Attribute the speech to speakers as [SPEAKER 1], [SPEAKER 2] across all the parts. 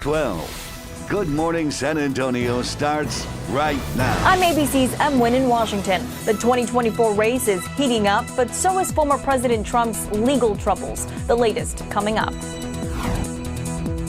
[SPEAKER 1] 12. Good Morning San Antonio starts right now.
[SPEAKER 2] I'm ABC's Wynn in Washington. The 2024 race is heating up, but so is former President Trump's legal troubles. The latest coming up.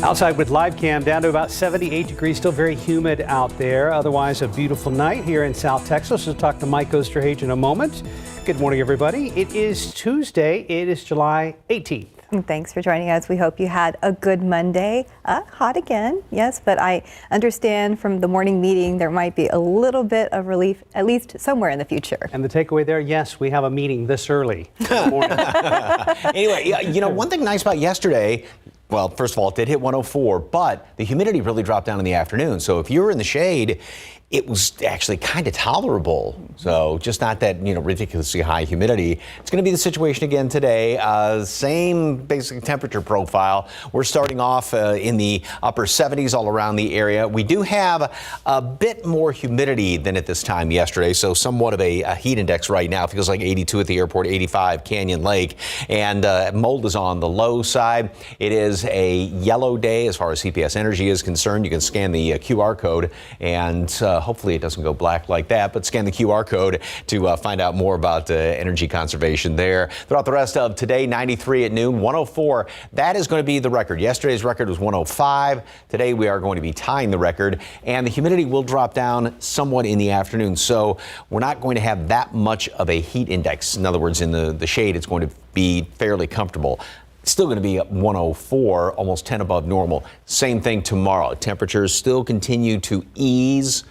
[SPEAKER 3] Outside with live cam, down to about 78 degrees, still very humid out there. Otherwise, a beautiful night here in South Texas. We'll talk to Mike Osterhage in a moment. Good morning, everybody. It is Tuesday. It is July 18th.
[SPEAKER 4] Thanks for joining us. We hope you had a good Monday. Hot again, yes, but I understand from the morning meeting there might be a little bit of relief, at least somewhere in the future.
[SPEAKER 3] And the takeaway there, yes, we have a meeting this early.
[SPEAKER 5] Anyway, you know, one thing nice about yesterday, well, first of all, it did hit 104, but the humidity really dropped down in the afternoon. So if you were in the shade, it was actually kind of tolerable. So just not that, you know, ridiculously high humidity. It's going to be the situation again today. Same basic temperature profile. We're starting off in the upper 70s all around the area. We do have a bit more humidity than at this time yesterday. So somewhat of a heat index right now. It feels like 82 at the airport, 85 Canyon Lake. And mold is on the low side. It is a yellow day as far as CPS Energy is concerned. You can scan the QR code and hopefully it doesn't go black like that, but scan the QR code to find out more about energy conservation there. Throughout the rest of today, 93 at noon, 104. That is going to be the record. Yesterday's record was 105. Today we are going to be tying the record, and the humidity will drop down somewhat in the afternoon. So we're not going to have that much of a heat index. In other words, in the shade, it's going to be fairly comfortable. Still going to be at 104, almost 10 above normal. Same thing tomorrow. Temperatures still continue to ease.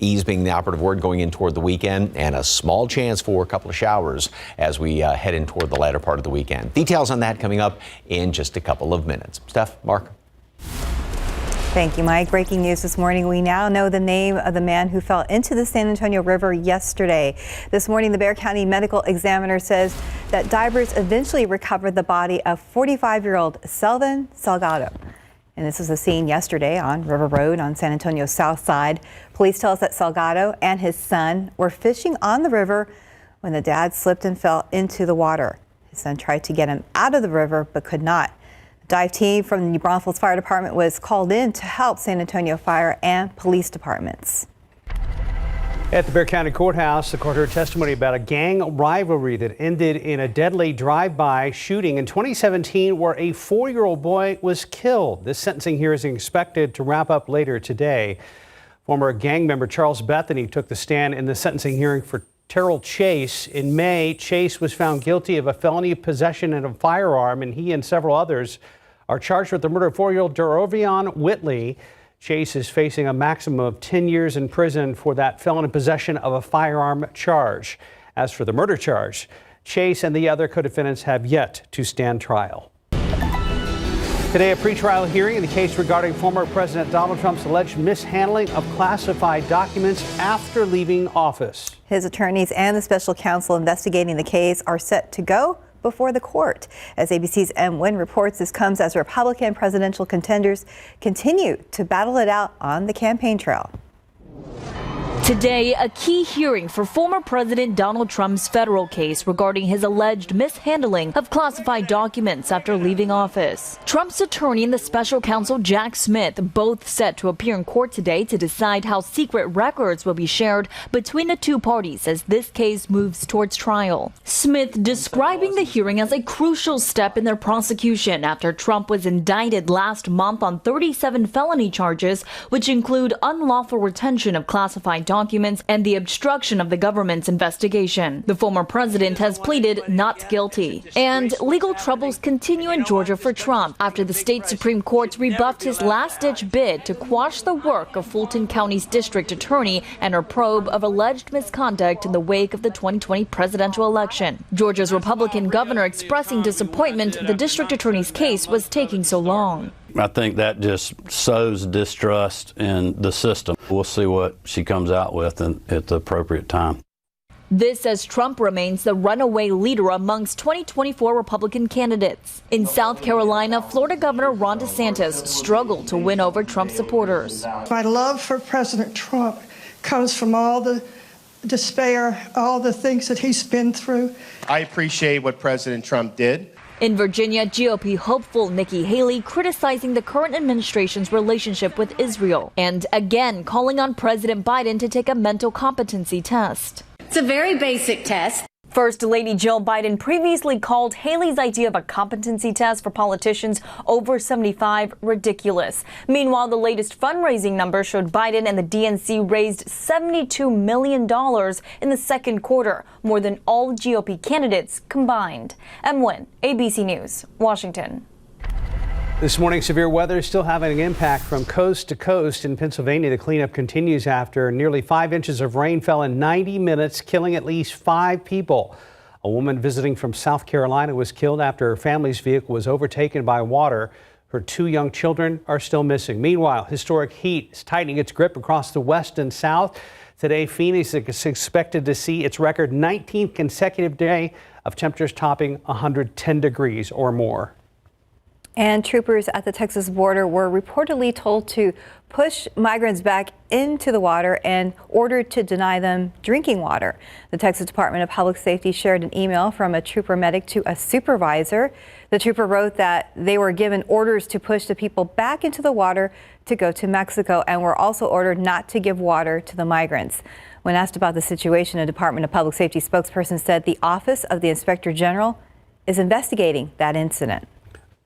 [SPEAKER 5] Ease being the operative word going in toward the weekend, and a small chance for a couple of showers as we head in toward the latter part of the weekend. Details on that coming up in just a couple of minutes. Steph, Mark.
[SPEAKER 4] Thank you, Mike. Breaking news this morning. We now know the name of the man who fell into the San Antonio River yesterday. This morning, the Bexar County Medical Examiner says that divers eventually recovered the body of 45-year-old Selvin Salgado. And this was the scene yesterday on River Road on San Antonio's south side. Police tell us that Salgado and his son were fishing on the river when the dad slipped and fell into the water. His son tried to get him out of the river but could not. A dive team from the New Braunfels Fire Department was called in to help San Antonio Fire and police departments.
[SPEAKER 3] At the Bexar County Courthouse, the court heard testimony about a gang rivalry that ended in a deadly drive-by shooting in 2017 where a 4-year-old boy was killed. This sentencing hearing is expected to wrap up later today. Former gang member Charles Bethany took the stand in the sentencing hearing for Terrell Chase. In May, Chase was found guilty of a felony possession of a firearm, and he and several others are charged with the murder of 4-year-old Dorovion Whitley. Chase is facing a maximum of 10 years in prison for that felony possession of a firearm charge. As for the murder charge, Chase and the other co-defendants have yet to stand trial. Today, a pretrial hearing in the case regarding former President Donald Trump's alleged mishandling of classified documents after leaving office.
[SPEAKER 4] His attorneys and the special counsel investigating the case are set to go before the court. As ABC's Wynn reports, this comes as Republican presidential contenders continue to battle it out on the campaign trail.
[SPEAKER 2] Today, a key hearing for former President Donald Trump's federal case regarding his alleged mishandling of classified documents after leaving office. Trump's attorney and the special counsel Jack Smith both set to appear in court today to decide how secret records will be shared between the two parties as this case moves towards trial. Smith describing the hearing as a crucial step in their prosecution after Trump was indicted last month on 37 felony charges, which include unlawful retention of classified documents and the obstruction of the government's investigation. The former president has pleaded not guilty. And legal troubles continue in Georgia for Trump after the state Supreme Court rebuffed his last-ditch bid to quash the work of Fulton County's district attorney and her probe of alleged misconduct in the wake of the 2020 presidential election. Georgia's Republican governor expressing disappointment the district attorney's case was taking so long.
[SPEAKER 6] I think that just sows distrust in the system. We'll see what she comes out with at the appropriate time.
[SPEAKER 2] This as Trump remains the runaway leader amongst 2024 Republican candidates. In South Carolina, Florida Governor Ron DeSantis struggled to win over Trump supporters.
[SPEAKER 7] My love for President Trump comes from all the despair, all the things that he's been through.
[SPEAKER 8] I appreciate what President Trump did.
[SPEAKER 2] In Virginia, GOP hopeful Nikki Haley criticizing the current administration's relationship with Israel and again calling on President Biden to take a mental competency test.
[SPEAKER 8] It's a very basic test.
[SPEAKER 2] First Lady Jill Biden previously called Haley's idea of a competency test for politicians over 75 ridiculous. Meanwhile, the latest fundraising numbers showed Biden and the DNC raised $72 million in the second quarter, more than all GOP candidates combined. M. Nguyen, ABC News, Washington.
[SPEAKER 3] This morning, severe weather is still having an impact from coast to coast. In Pennsylvania, the cleanup continues after nearly 5 inches of rain fell in 90 minutes, killing at least 5 people. A woman visiting from South Carolina was killed after her family's vehicle was overtaken by water. Her 2 young children are still missing. Meanwhile, historic heat is tightening its grip across the west and south. Today, Phoenix is expected to see its record 19th consecutive day of temperatures topping 110 degrees or more.
[SPEAKER 4] And troopers at the Texas border were reportedly told to push migrants back into the water and ordered to deny them drinking water. The Texas Department of Public Safety shared an email from a trooper medic to a supervisor. The trooper wrote that they were given orders to push the people back into the water to go to Mexico and were also ordered not to give water to the migrants. When asked about the situation, a Department of Public Safety spokesperson said the Office of the Inspector General is investigating that incident.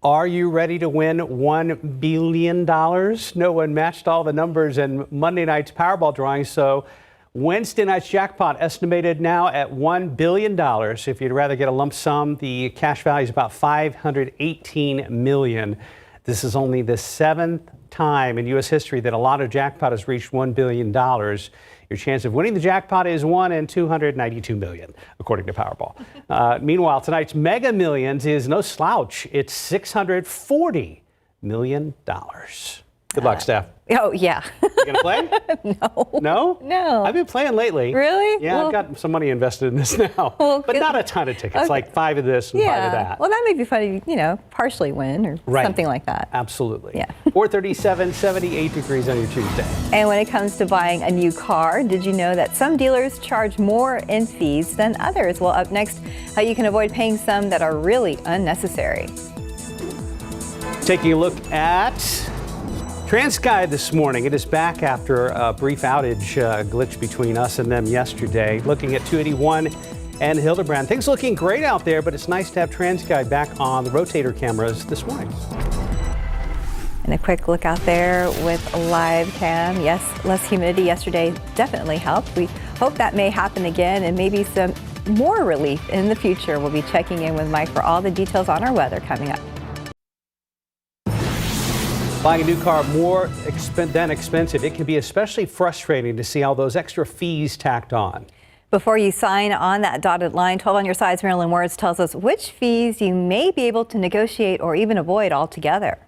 [SPEAKER 3] Are you ready to win $1 billion? No one matched all the numbers in Monday night's Powerball drawing, so Wednesday night's jackpot estimated now at $1 billion. If you'd rather get a lump sum, the cash value is about $518 million. This is only the 7th time in U.S. history that a lotto jackpot has reached $1 billion. Your chance of winning the jackpot is 1 in 292 million, according to Powerball. Meanwhile, tonight's Mega Millions is no slouch. It's $640 million. Good luck, Steph.
[SPEAKER 4] Oh, yeah.
[SPEAKER 3] You gonna play?
[SPEAKER 4] No.
[SPEAKER 3] No?
[SPEAKER 4] No.
[SPEAKER 3] I've been playing lately.
[SPEAKER 4] Really?
[SPEAKER 3] Yeah,
[SPEAKER 4] Well,
[SPEAKER 3] I've got some money invested in this now.
[SPEAKER 4] Well,
[SPEAKER 3] but not a ton of tickets, like 5 of this and 5 of that.
[SPEAKER 4] Well, that may be fun if you, partially win or
[SPEAKER 3] Right.
[SPEAKER 4] something like that.
[SPEAKER 3] Absolutely.
[SPEAKER 4] Yeah.
[SPEAKER 3] 437, 78 degrees on your Tuesday.
[SPEAKER 4] And when it comes to buying a new car, did you know that some dealers charge more in fees than others? Well, up next, how you can avoid paying some that are really unnecessary.
[SPEAKER 3] Taking a look at TransSky this morning. It is back after a brief outage glitch between us and them yesterday. Looking at 281 and Hildebrand. Things looking great out there, but it's nice to have TransSky back on the rotator cameras this morning.
[SPEAKER 4] And a quick look out there with a live cam. Yes, less humidity yesterday definitely helped. We hope that may happen again and maybe some more relief in the future. We'll be checking in with Mike for all the details on our weather coming up.
[SPEAKER 3] Buying a new car more than expensive. It can be especially frustrating to see all those extra fees tacked on.
[SPEAKER 4] Before you sign on that dotted line, 12 on your sides, Marilyn Words tells us which fees you may be able to negotiate or even avoid altogether.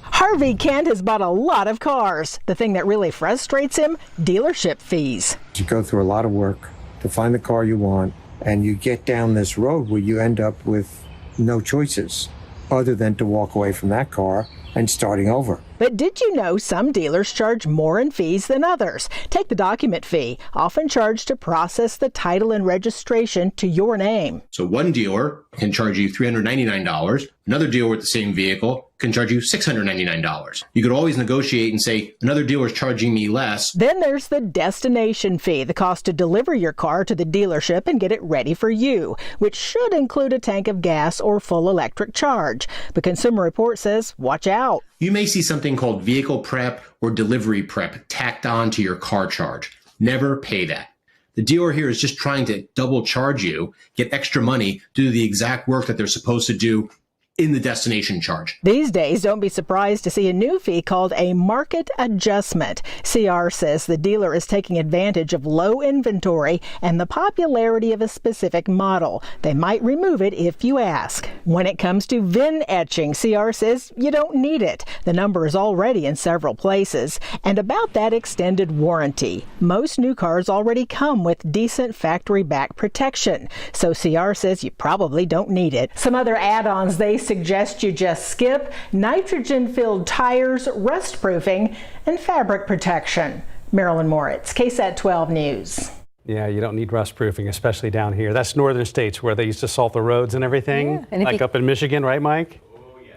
[SPEAKER 9] Harvey Kent has bought a lot of cars. The thing that really frustrates him, dealership fees.
[SPEAKER 10] You go through a lot of work to find the car you want, and you get down this road where you end up with no choices other than to walk away from that car and starting over.
[SPEAKER 9] But did you know some dealers charge more in fees than others? Take the document fee, often charged to process the title and registration to your name.
[SPEAKER 11] So one dealer can charge you $399. Another dealer with the same vehicle can charge you $699. You could always negotiate and say, another dealer is charging me less.
[SPEAKER 9] Then there's the destination fee, the cost to deliver your car to the dealership and get it ready for you, which should include a tank of gas or full electric charge. But Consumer Report says, watch out.
[SPEAKER 11] You may see something called vehicle prep or delivery prep tacked on to your car charge. Never pay that. The dealer here is just trying to double charge you, get extra money, do the exact work that they're supposed to do in the destination charge.
[SPEAKER 9] These days, don't be surprised to see a new fee called a market adjustment. CR says the dealer is taking advantage of low inventory and the popularity of a specific model. They might remove it if you ask. When it comes to VIN etching, CR says you don't need it. The number is already in several places. And about that extended warranty, most new cars already come with decent factory back protection. So CR says you probably don't need it. Some other add-ons they suggest you just skip: nitrogen-filled tires, rust proofing, and fabric protection. Marilyn Moritz, KSAT 12 News.
[SPEAKER 3] Yeah, you don't need rust proofing, especially down here. That's northern states where they used to salt the roads and everything.
[SPEAKER 4] Yeah. And
[SPEAKER 3] like up in Michigan, right, Mike?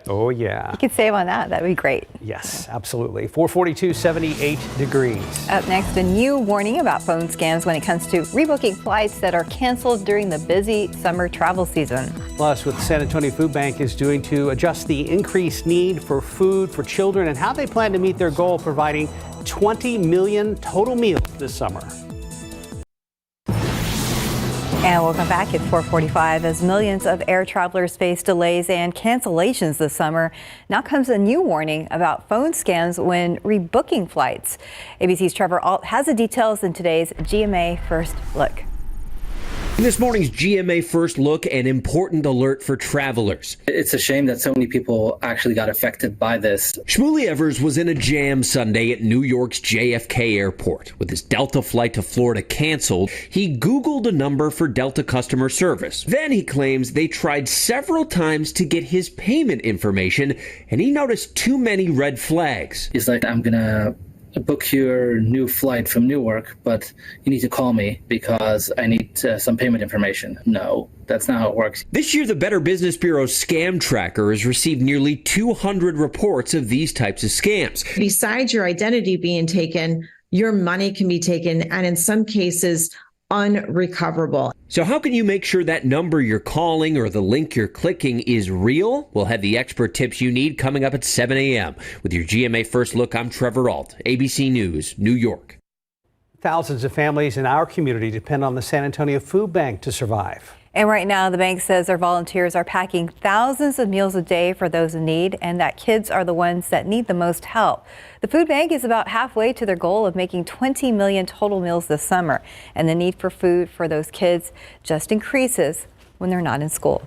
[SPEAKER 3] Oh, yeah.
[SPEAKER 4] You could save on that. That'd be great.
[SPEAKER 3] Yes, absolutely. 442, 78 degrees.
[SPEAKER 4] Up next, a new warning about phone scams when it comes to rebooking flights that are canceled during the busy summer travel season.
[SPEAKER 3] Plus, what the San Antonio Food Bank is doing to adjust the increased need for food for children and how they plan to meet their goal of providing 20 million total meals this summer.
[SPEAKER 4] And welcome back at 4:45. As millions of air travelers face delays and cancellations this summer, now comes a new warning about phone scams when rebooking flights. ABC's Trevor Alt has the details in today's GMA First Look.
[SPEAKER 12] In this morning's GMA First Look, an important alert for travelers.
[SPEAKER 13] It's a shame that so many people actually got affected by this.
[SPEAKER 12] Shmuley Evers was in a jam Sunday at New York's JFK Airport. With his Delta flight to Florida canceled, he Googled a number for Delta customer service. Then he claims they tried several times to get his payment information, and he noticed too many red flags.
[SPEAKER 13] He's like, I'm gonna book your new flight from Newark, but you need to call me because I need some payment information. No, that's not how it works.
[SPEAKER 12] This year, the Better Business Bureau's Scam Tracker has received nearly 200 reports of these types of scams.
[SPEAKER 14] Besides your identity being taken, your money can be taken, and in some cases, unrecoverable.
[SPEAKER 12] So how can you make sure that number you're calling or the link you're clicking is real? We'll have the expert tips you need coming up at 7 a.m. With your GMA First Look, I'm Trevor Alt, ABC News, New York.
[SPEAKER 3] Thousands of families in our community depend on the San Antonio Food Bank to survive.
[SPEAKER 4] And right now, the bank says their volunteers are packing thousands of meals a day for those in need, and that kids are the ones that need the most help. The food bank is about halfway to their goal of making 20 million total meals this summer, and the need for food for those kids just increases when they're not in school.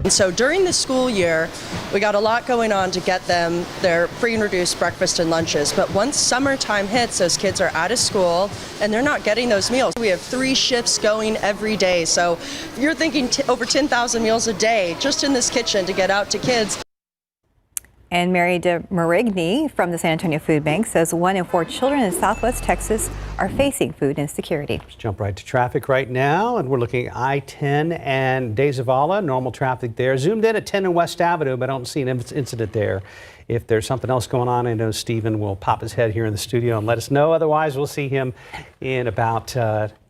[SPEAKER 15] And so during the school year, we got a lot going on to get them their free and reduced breakfast and lunches. But once summertime hits, those kids are out of school and they're not getting those meals. We have 3 shifts going every day. So you're thinking over 10,000 meals a day just in this kitchen to get out to kids.
[SPEAKER 4] And Mary de Marigny from the San Antonio Food Bank says 1 in 4 children in Southwest Texas are facing food insecurity.
[SPEAKER 3] Let's jump right to traffic right now, and we're looking at I-10 and De Zavala. Normal traffic there. Zoomed in at 10 and West Avenue, but I don't see an incident there. If there's something else going on, I know Stephen will pop his head here in the studio and let us know. Otherwise, we'll see him in about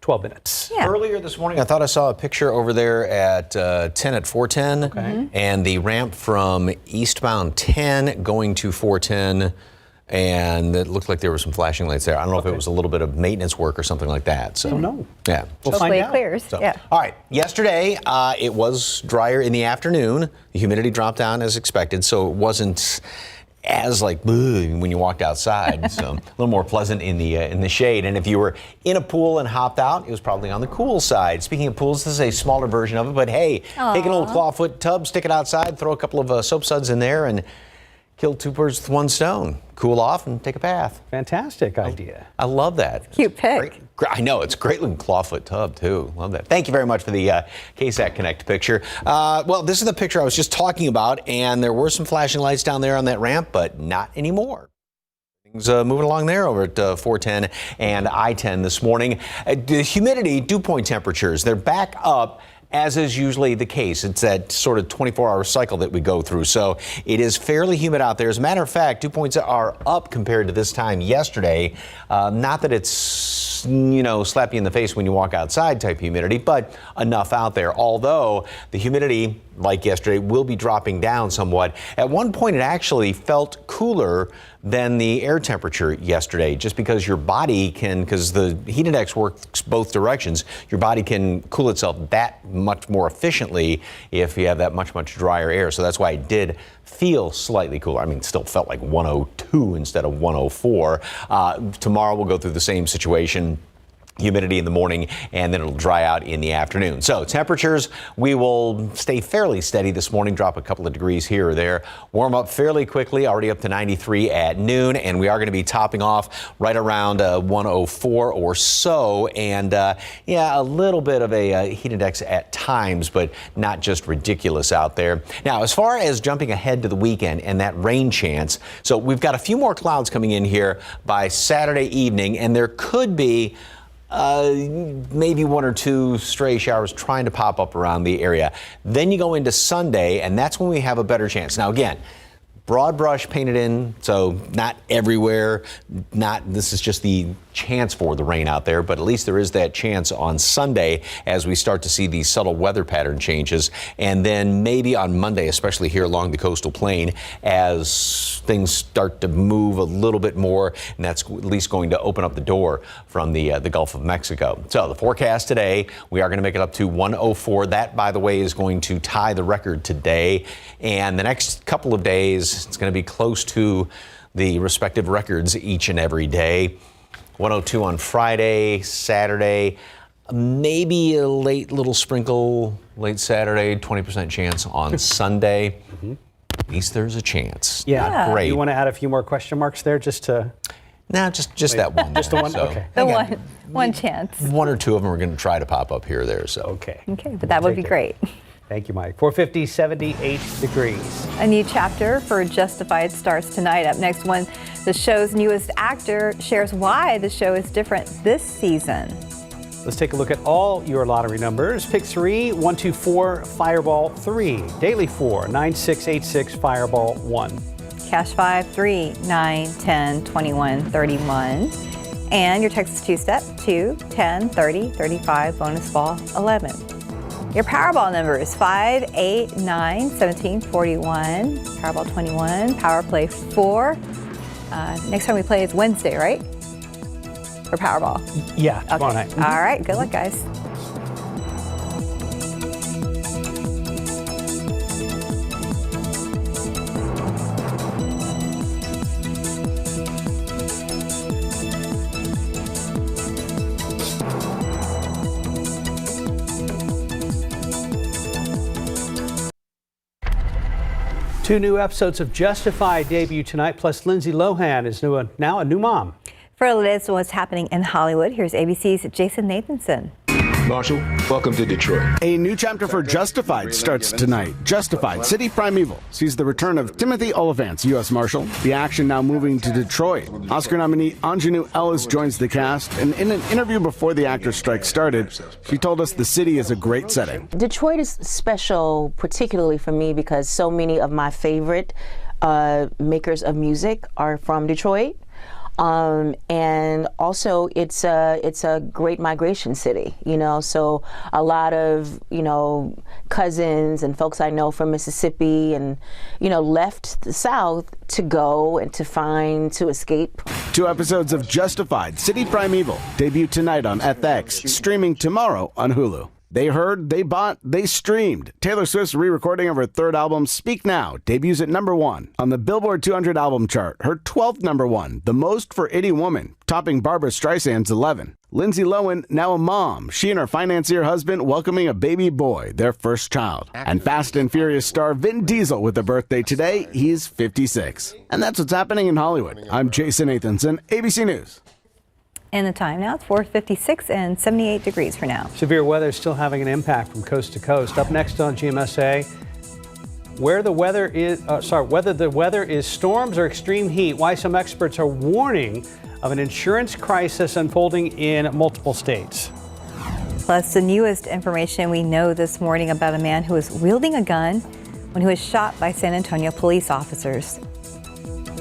[SPEAKER 3] 12 minutes.
[SPEAKER 4] Yeah.
[SPEAKER 5] Earlier this morning, I thought I saw a picture over there at 10 at 410.
[SPEAKER 3] Okay.
[SPEAKER 5] And the ramp from eastbound 10 going to 410. And it looked like there were some flashing lights there. I don't know if it was a little bit of maintenance work or something like that. So
[SPEAKER 3] no.
[SPEAKER 5] Yeah.
[SPEAKER 3] We'll
[SPEAKER 4] Hopefully
[SPEAKER 3] find
[SPEAKER 4] it
[SPEAKER 3] out.
[SPEAKER 4] clears.
[SPEAKER 5] So,
[SPEAKER 4] Yeah.
[SPEAKER 5] all right. Yesterday, it was drier in the afternoon. The humidity dropped down as expected, so it wasn't as like when you walked outside. So a little more pleasant in the shade. And if you were in a pool and hopped out, it was probably on the cool side. Speaking of pools, this is a smaller version of it. But hey, take an old clawfoot tub, stick it outside, throw a couple of soap suds in there, and kill 2 birds with 1 stone. Cool off and take a bath.
[SPEAKER 3] Fantastic idea.
[SPEAKER 5] I love that.
[SPEAKER 4] Cute pic.
[SPEAKER 5] I know, it's a great looking clawfoot tub too. Love that. Thank you very much for the KSAT Connect picture. Well, this is the picture I was just talking about, and there were some flashing lights down there on that ramp, but not anymore. Things moving along there over at 410 and I-10 this morning. The humidity, dew point temperatures, they're back up, as is usually the case. It's that sort of 24-hour cycle that we go through. So it is fairly humid out there. As a matter of fact, dew points are up compared to this time yesterday. Not that it's, slap you in the face when you walk outside type humidity, but enough out there. Although the humidity, like yesterday, will be dropping down somewhat. At one point, it actually felt cooler than the air temperature yesterday, just because your body can, because the heat index works both directions, your body can cool itself that much more efficiently if you have that much drier air. So that's why it did feel slightly cooler. I mean, it still felt like 102 instead of 104. Tomorrow we'll go through the same situation. Humidity in the morning, and then it'll dry out in the afternoon. So temperatures, we will stay fairly steady this morning, drop a couple of degrees here or there, warm up fairly quickly, already up to 93 at noon, and we are going to be topping off right around 104 or so, and a little bit of a heat index at times, but not just ridiculous out there. Now, as far as jumping ahead to the weekend and that rain chance, so we've got a few more clouds coming in here by Saturday evening, and there could be maybe one or two stray showers trying to pop up around the area. Then you go into Sunday, and that's when we have a better chance. Now, again, broad brush painted in, so not everywhere. This is just the chance for the rain out there, but at least there is that chance on Sunday as we start to see these subtle weather pattern changes. And then maybe on Monday, especially here along the coastal plain, as things start to move a little bit more, and that's at least going to open up the door from the Gulf of Mexico. So the forecast today, we are going to make it up to 104. That, by the way, is going to tie the record today. And the next couple of days, it's going to be close to the respective records each and every day. 102 on Friday, Saturday, maybe a late little sprinkle late Saturday, 20% chance on Sunday. At least there's a chance.
[SPEAKER 3] Yeah.
[SPEAKER 5] Great.
[SPEAKER 3] You want to add a few more question marks there just to...
[SPEAKER 5] No, just that one.
[SPEAKER 3] Just the one?
[SPEAKER 5] So,
[SPEAKER 3] okay.
[SPEAKER 4] The one chance.
[SPEAKER 5] One or two of them are going to try to pop up here or there. So.
[SPEAKER 3] Okay.
[SPEAKER 4] Okay, but that would be great.
[SPEAKER 3] Thank you, Mike. 450, 78 degrees.
[SPEAKER 4] A new chapter for Justified starts tonight. Up next, one, the show's newest actor shares why the show is different this season.
[SPEAKER 3] Let's take a look at all your lottery numbers. Pick 3, 124, Fireball 3. Daily 4, 9686, Fireball 1.
[SPEAKER 4] Cash 5, 3, 9, 10, 21, 31. And your Texas two-step, 2, 10, 30, 35, bonus ball 11. Your Powerball number is 5, 8, 9, 17, 41, Powerball 21, Power Play 4. Next time we play is Wednesday, right? For Powerball.
[SPEAKER 3] Yeah, tomorrow night.
[SPEAKER 4] All right, good luck, guys.
[SPEAKER 3] Two new episodes of Justified debut tonight, plus Lindsay Lohan is now a new mom.
[SPEAKER 4] For the latest on what's happening in Hollywood, here's ABC's Jason Nathanson.
[SPEAKER 16] Marshall, welcome to Detroit.
[SPEAKER 17] A new chapter for Justified starts tonight. Justified, City Primeval sees the return of Timothy Olyphant, U.S. Marshal. The action now moving to Detroit. Oscar nominee Anjanou Ellis joins the cast, and in an interview before the actor's strike started, she told us the city is a great setting.
[SPEAKER 18] Detroit is special, particularly for me, because so many of my favorite makers of music are from Detroit. And also it's a great migration city, so a lot of, cousins and folks I know from Mississippi and, left the South to go and to escape.
[SPEAKER 17] 2 episodes of Justified, City Primeval debut tonight on FX, streaming tomorrow on Hulu. They heard, they bought, they streamed. Taylor Swift's re-recording of her 3rd album, Speak Now, debuts at #1 on the Billboard 200 album chart. Her 12th #1, the most for any woman, topping Barbra Streisand's 11. Lindsay Lohan, now a mom. She and her financier husband welcoming a baby boy, their first child. And Fast and Furious star Vin Diesel with a birthday today. He's 56. And that's what's happening in Hollywood. I'm Jason Nathanson, ABC News.
[SPEAKER 4] And the time now, it's 4:56 and 78 degrees for now.
[SPEAKER 3] Severe weather is still having an impact from coast to coast. Up next on GMSA, whether the weather is storms or extreme heat, why some experts are warning of an insurance crisis unfolding in multiple states.
[SPEAKER 4] Plus, the newest information we know this morning about a man who was wielding a gun when he was shot by San Antonio police officers.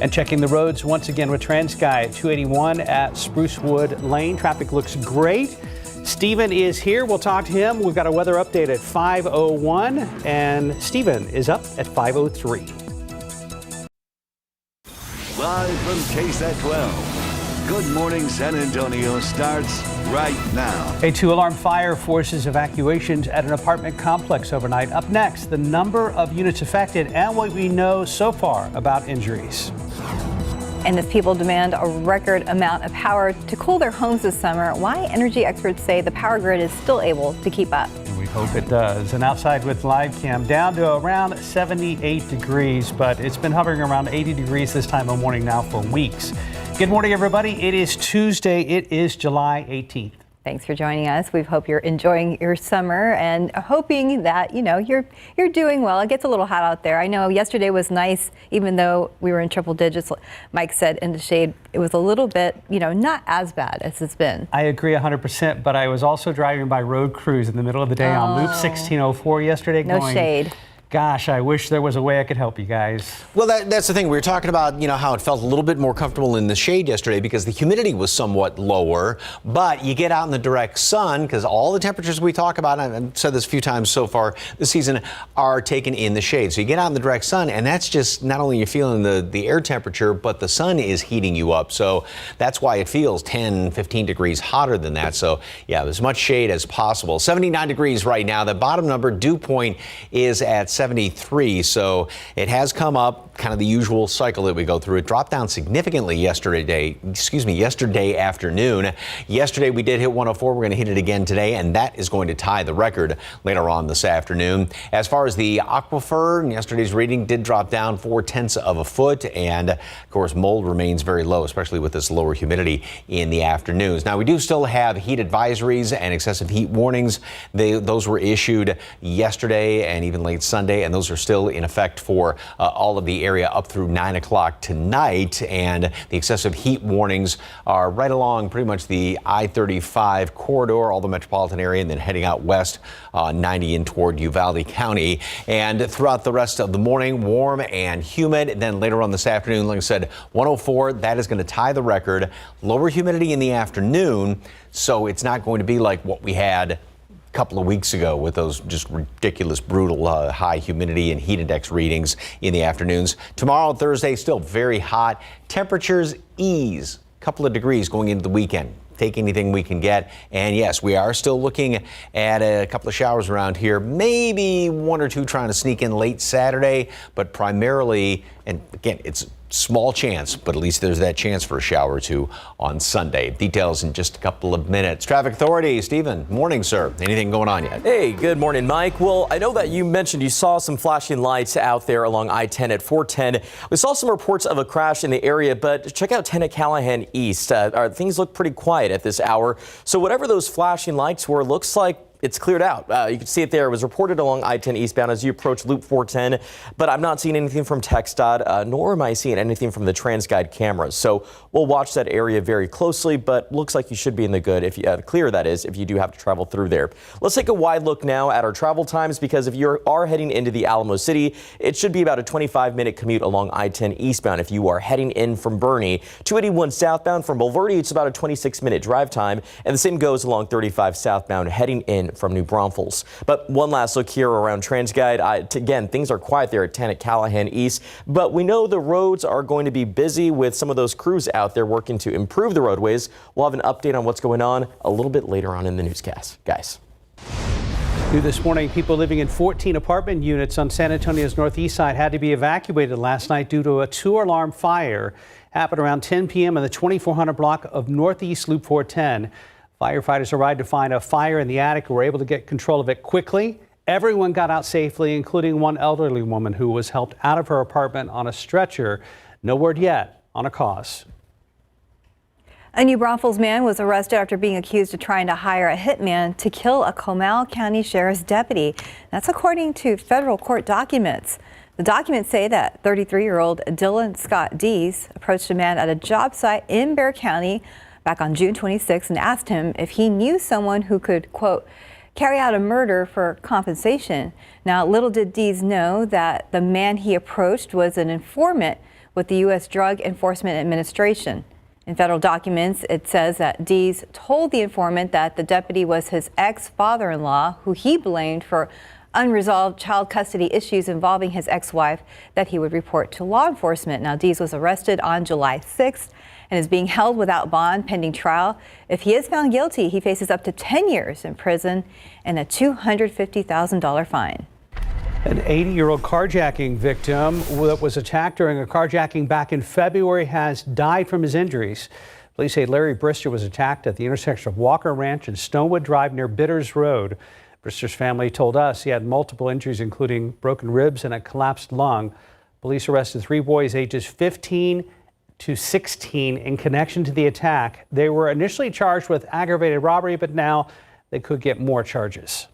[SPEAKER 3] And checking the roads once again with TransGuide at 281 at Sprucewood Lane. Traffic looks great. Stephen is here. We'll talk to him. We've got a weather update at 5:01, and Stephen is up at 5:03.
[SPEAKER 1] Live from KSAT 12. Good Morning San Antonio starts right now.
[SPEAKER 3] A 2-alarm fire forces evacuations at an apartment complex overnight. Up next, the number of units affected and what we know so far about injuries.
[SPEAKER 4] And as people demand a record amount of power to cool their homes this summer, why energy experts say the power grid is still able to keep up.
[SPEAKER 3] We hope it does. And outside with live cam, down to around 78 degrees, but it's been hovering around 80 degrees this time of morning now for weeks. Good morning, everybody. It is Tuesday. It is July 18th.
[SPEAKER 4] Thanks for joining us. We hope you're enjoying your summer and hoping that, you're doing well. It gets a little hot out there. I know yesterday was nice, even though we were in triple digits. Mike said in the shade, it was a little bit, not as bad as it's been.
[SPEAKER 3] I agree 100%, but I was also driving by road crews in the middle of the day on Loop 1604 yesterday.
[SPEAKER 4] No shade.
[SPEAKER 3] Gosh, I wish there was a way I could help you guys.
[SPEAKER 5] Well, that's the thing. We were talking about, how it felt a little bit more comfortable in the shade yesterday because the humidity was somewhat lower. But you get out in the direct sun because all the temperatures we talk about, and I've said this a few times so far this season, are taken in the shade. So you get out in the direct sun, and that's just not only you're feeling the air temperature, but the sun is heating you up. So that's why it feels 10, 15 degrees hotter than that. So, yeah, as much shade as possible. 79 degrees right now. The bottom number, dew point, is at 73, so it has come up, kind of the usual cycle that we go through. It dropped down significantly yesterday afternoon. Yesterday we did hit 104. We're going to hit it again today, and that is going to tie the record later on this afternoon. As far as the aquifer, yesterday's reading did drop down 0.4 of a foot, and of course mold remains very low, especially with this lower humidity in the afternoons. Now we do still have heat advisories and excessive heat warnings. Those were issued yesterday and even late Sunday, and those are still in effect for all of the area up through 9 o'clock tonight. And the excessive heat warnings are right along pretty much the I-35 corridor, all the metropolitan area, and then heading out west 90 in toward Uvalde County. And throughout the rest of the morning, warm and humid. And then later on this afternoon, like I said, 104, that is going to tie the record. Lower humidity in the afternoon, so it's not going to be like what we had couple of weeks ago with those just ridiculous, brutal high humidity and heat index readings in the afternoons. Tomorrow, Thursday, still very hot. Temperatures ease a couple of degrees going into the weekend. Take anything we can get. And yes, we are still looking at a couple of showers around here. Maybe one or two trying to sneak in late Saturday, but primarily, and again, it's small chance, but at least there's that chance for a shower or two on Sunday. Details in just a couple of minutes. Traffic Authority, Stephen, morning, sir. Anything going on yet?
[SPEAKER 19] Hey, good morning, Mike. Well, I know that you mentioned you saw some flashing lights out there along I-10 at 410. We saw some reports of a crash in the area, but check out 10 at Callahan East. Things look pretty quiet at this hour. So whatever those flashing lights were, looks like it's cleared out. You can see it there. It was reported along I-10 eastbound as you approach Loop 410, but I'm not seeing anything from TxDOT, nor am I seeing anything from the TransGuide cameras. So we'll watch that area very closely, but looks like you should be in the good, if you clear that is, if you do have to travel through there. Let's take a wide look now at our travel times, because if you are heading into the Alamo City, it should be about a 25-minute commute along I-10 eastbound. If you are heading in from Bernie, 281 southbound from Bulverde, it's about a 26-minute drive time, and the same goes along 35 southbound heading in from New Braunfels. But one last look here around TransGuide. Again, things are quiet there at 10 at Callahan East, but we know the roads are going to be busy with some of those crews out there working to improve the roadways. We'll have an update on what's going on a little bit later on in the newscast. Guys.
[SPEAKER 3] New this morning, people living in 14 apartment units on San Antonio's northeast side had to be evacuated last night due to a 2-alarm fire. Happened around 10 p.m. in the 2400 block of Northeast Loop 410. Firefighters arrived to find a fire in the attic and were able to get control of it quickly. Everyone got out safely, including one elderly woman who was helped out of her apartment on a stretcher. No word yet on a cause.
[SPEAKER 4] A New Braunfels man was arrested after being accused of trying to hire a hitman to kill a Comal County Sheriff's deputy. That's according to federal court documents. The documents say that 33-year-old Dylan Scott Dees approached a man at a job site in Bexar County back on June 26 and asked him if he knew someone who could, quote, carry out a murder for compensation. Now, little did Dees know that the man he approached was an informant with the U.S. Drug Enforcement Administration. In federal documents, it says that Dees told the informant that the deputy was his ex-father-in-law, who he blamed for unresolved child custody issues involving his ex-wife, that he would report to law enforcement. Now, Dees was arrested on July 6th and is being held without bond pending trial. If he is found guilty, he faces up to 10 years in prison and a $250,000 fine.
[SPEAKER 3] An 80-year-old carjacking victim that was attacked during a carjacking back in February has died from his injuries. Police say Larry Brister was attacked at the intersection of Walker Ranch and Stonewood Drive near Bitters Road. Brister's family told us he had multiple injuries, including broken ribs and a collapsed lung. Police arrested 3 boys ages 15, to 16 in connection to the attack. They were initially charged with aggravated robbery, but now they could get more charges.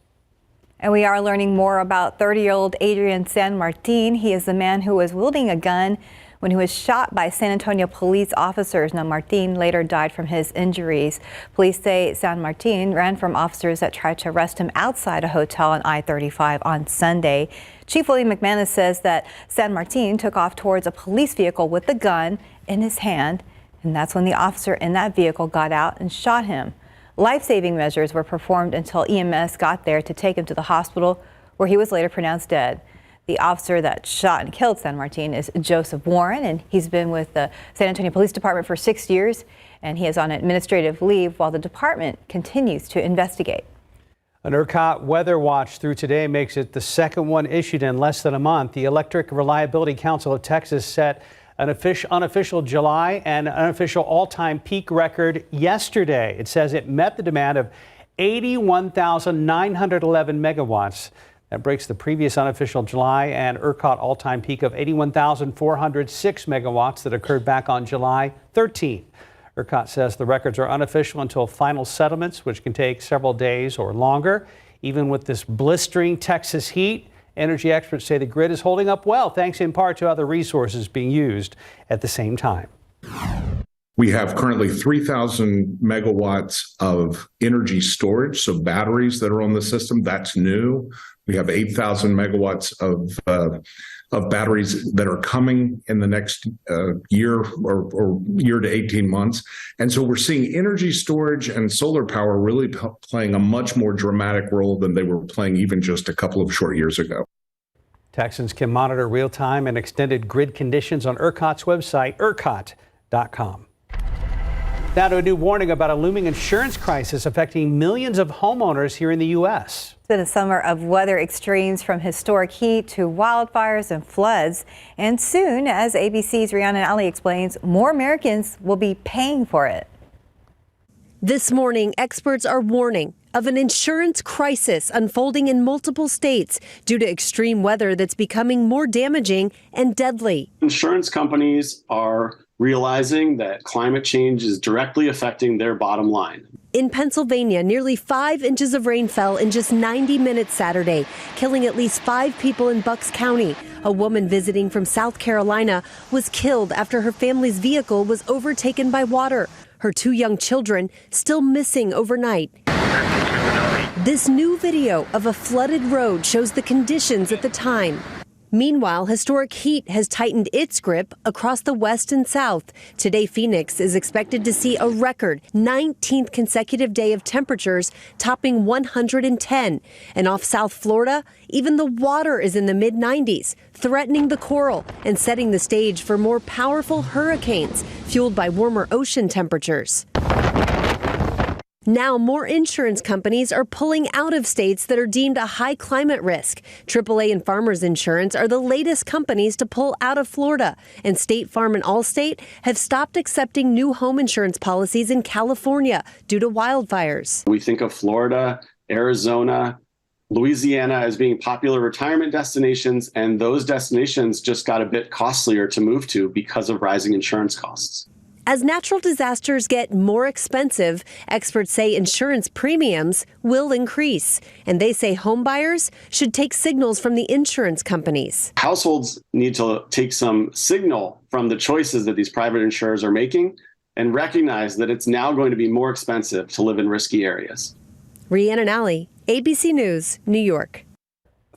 [SPEAKER 4] And we are learning more about 30-year-old Adrian San Martin. He is the man who was wielding a gun when he was shot by San Antonio police officers. Now, Martin later died from his injuries. Police say San Martin ran from officers that tried to arrest him outside a hotel on I-35 on Sunday. Chief William McManus says that San Martin took off towards a police vehicle with the gun in his hand, and that's when the officer in that vehicle got out and shot him. Life-saving measures were performed until EMS got there to take him to the hospital, where he was later pronounced dead. The officer that shot and killed San Martin is Joseph Warren, and he's been with the San Antonio Police Department for 6 years, and he is on administrative leave while the department continues to investigate.
[SPEAKER 3] An ERCOT weather watch through today makes it the second one issued in less than a month. The Electric Reliability Council of Texas set an unofficial July and unofficial all-time peak record yesterday. It says it met the demand of 81,911 megawatts. That breaks the previous unofficial July and ERCOT all-time peak of 81,406 megawatts that occurred back on July 13th. ERCOT says the records are unofficial until final settlements, which can take several days or longer. Even with this blistering Texas heat, energy experts say the grid is holding up well, thanks in part to other resources being used at the same time.
[SPEAKER 20] We have currently 3,000 megawatts of energy storage, so batteries that are on the system. That's new. We have 8,000 megawatts of batteries that are coming in the next year or year to 18 months. And so we're seeing energy storage and solar power really playing a much more dramatic role than they were playing even just a couple of short years ago.
[SPEAKER 3] Texans can monitor real-time and extended grid conditions on ERCOT's website, ERCOT.com. Now to a new warning about a looming insurance crisis affecting millions of homeowners here in the U.S.
[SPEAKER 4] It's been a summer of weather extremes, from historic heat to wildfires and floods. And soon, as ABC's Rhiannon Ali explains, more Americans will be paying for it.
[SPEAKER 21] This morning, experts are warning of an insurance crisis unfolding in multiple states due to extreme weather that's becoming more damaging and deadly.
[SPEAKER 22] Insurance companies are realizing that climate change is directly affecting their bottom line.
[SPEAKER 21] In Pennsylvania, nearly 5 inches of rain fell in just 90 minutes Saturday, killing at least 5 people in Bucks County. A woman visiting from South Carolina was killed after her family's vehicle was overtaken by water. Her 2 young children still missing overnight. This new video of a flooded road shows the conditions at the time. Meanwhile, historic heat has tightened its grip across the West and South. Today, Phoenix is expected to see a record 19th consecutive day of temperatures topping 110. And off South Florida, even the water is in the mid-90s, threatening the coral and setting the stage for more powerful hurricanes fueled by warmer ocean temperatures. Now, more insurance companies are pulling out of states that are deemed a high climate risk. AAA and Farmers Insurance are the latest companies to pull out of Florida, and State Farm and Allstate have stopped accepting new home insurance policies in California due to wildfires.
[SPEAKER 22] We think of Florida, Arizona, Louisiana as being popular retirement destinations, and those destinations just got a bit costlier to move to because of rising insurance costs.
[SPEAKER 21] As natural disasters get more expensive, experts say insurance premiums will increase. And they say home buyers should take signals from the insurance companies.
[SPEAKER 22] Households need to take some signal from the choices that these private insurers are making and recognize that it's now going to be more expensive to live in risky areas.
[SPEAKER 21] Rhiannon Ali, ABC News, New York.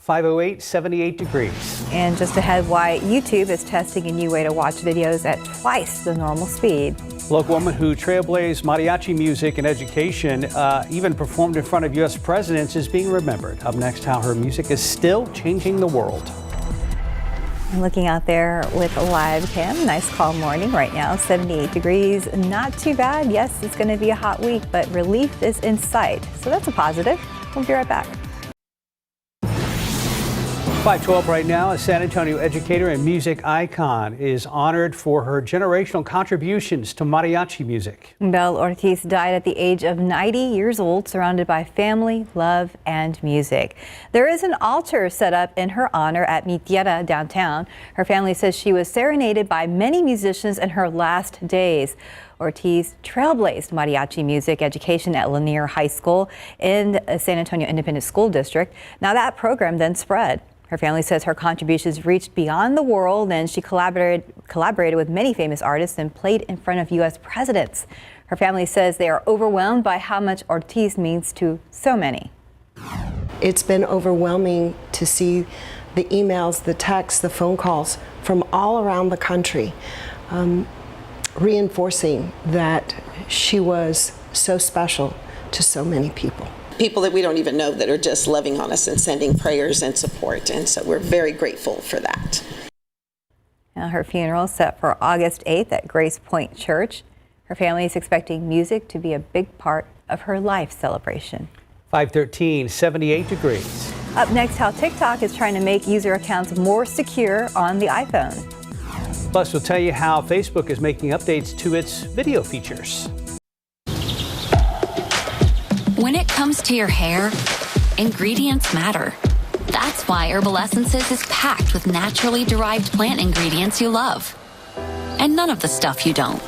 [SPEAKER 3] 508, 78 degrees.
[SPEAKER 4] And just ahead, why YouTube is testing a new way to watch videos at twice the normal speed.
[SPEAKER 3] A local woman who trailblazed mariachi music and education, even performed in front of U.S. presidents, is being remembered. Up next, how her music is still changing the world.
[SPEAKER 4] I'm looking out there with a live cam. Nice calm morning right now, 78 degrees. Not too bad. Yes, it's going to be a hot week, but relief is in sight. So that's a positive. We'll be right back.
[SPEAKER 3] 5:12 right now. A San Antonio educator and music icon is honored for her generational contributions to mariachi music.
[SPEAKER 4] Belle Ortiz died at the age of 90 years old, surrounded by family, love, and music. There is an altar set up in her honor at Mi Tierra downtown. Her family says she was serenaded by many musicians in her last days. Ortiz trailblazed mariachi music education at Lanier High School in the San Antonio Independent School District. Now that program then spread. Her family says her contributions reached beyond the world, and she collaborated with many famous artists and played in front of U.S. presidents. Her family says they are overwhelmed by how much Ortiz means to so many.
[SPEAKER 6] It's been overwhelming to see the emails, the texts, the phone calls from all around the country, reinforcing that she was so special to so many people.
[SPEAKER 7] People that we don't even know that are just loving on us and sending prayers and support. And so we're very grateful for that.
[SPEAKER 4] Now her funeral is set for August 8th at Grace Point Church. Her family is expecting music to be a big part of her life celebration.
[SPEAKER 3] 5:13, 78 degrees.
[SPEAKER 4] Up next, how TikTok is trying to make user accounts more secure on the iPhone.
[SPEAKER 3] Plus, we'll tell you how Facebook is making updates to its video features.
[SPEAKER 23] When it comes to your hair, ingredients matter. That's why Herbal Essences is packed with naturally derived plant ingredients you love. And none of the stuff you don't.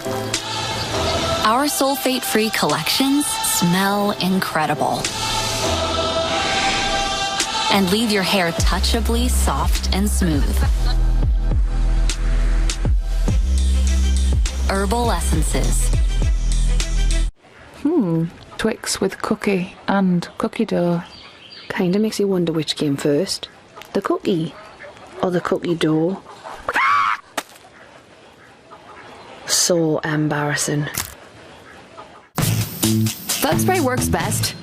[SPEAKER 23] Our sulfate-free collections smell incredible. And leave your hair touchably soft and smooth. Herbal Essences.
[SPEAKER 24] Twix with cookie and cookie dough. Kinda makes you wonder which came first. The cookie or the cookie dough. So embarrassing.
[SPEAKER 23] Bug spray works best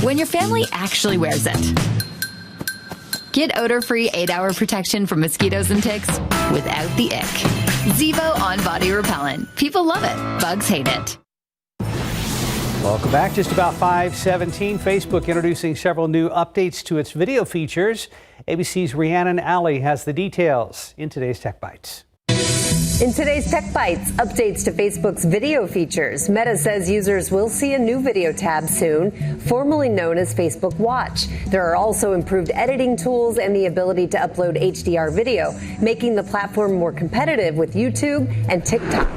[SPEAKER 23] when your family actually wears it. Get odor-free 8-hour protection from mosquitoes and ticks without the ick. Zevo on-body repellent. People love it. Bugs hate it.
[SPEAKER 3] Welcome back. Just about 5:17. Facebook introducing several new updates to its video features. ABC's Rhiannon Alley has the details in today's Tech Bites.
[SPEAKER 21] In today's Tech Bites, updates to Facebook's video features. Meta says users will see a new video tab soon, formerly known as Facebook Watch. There are also improved editing tools and the ability to upload HDR video, making the platform more competitive with YouTube and TikTok.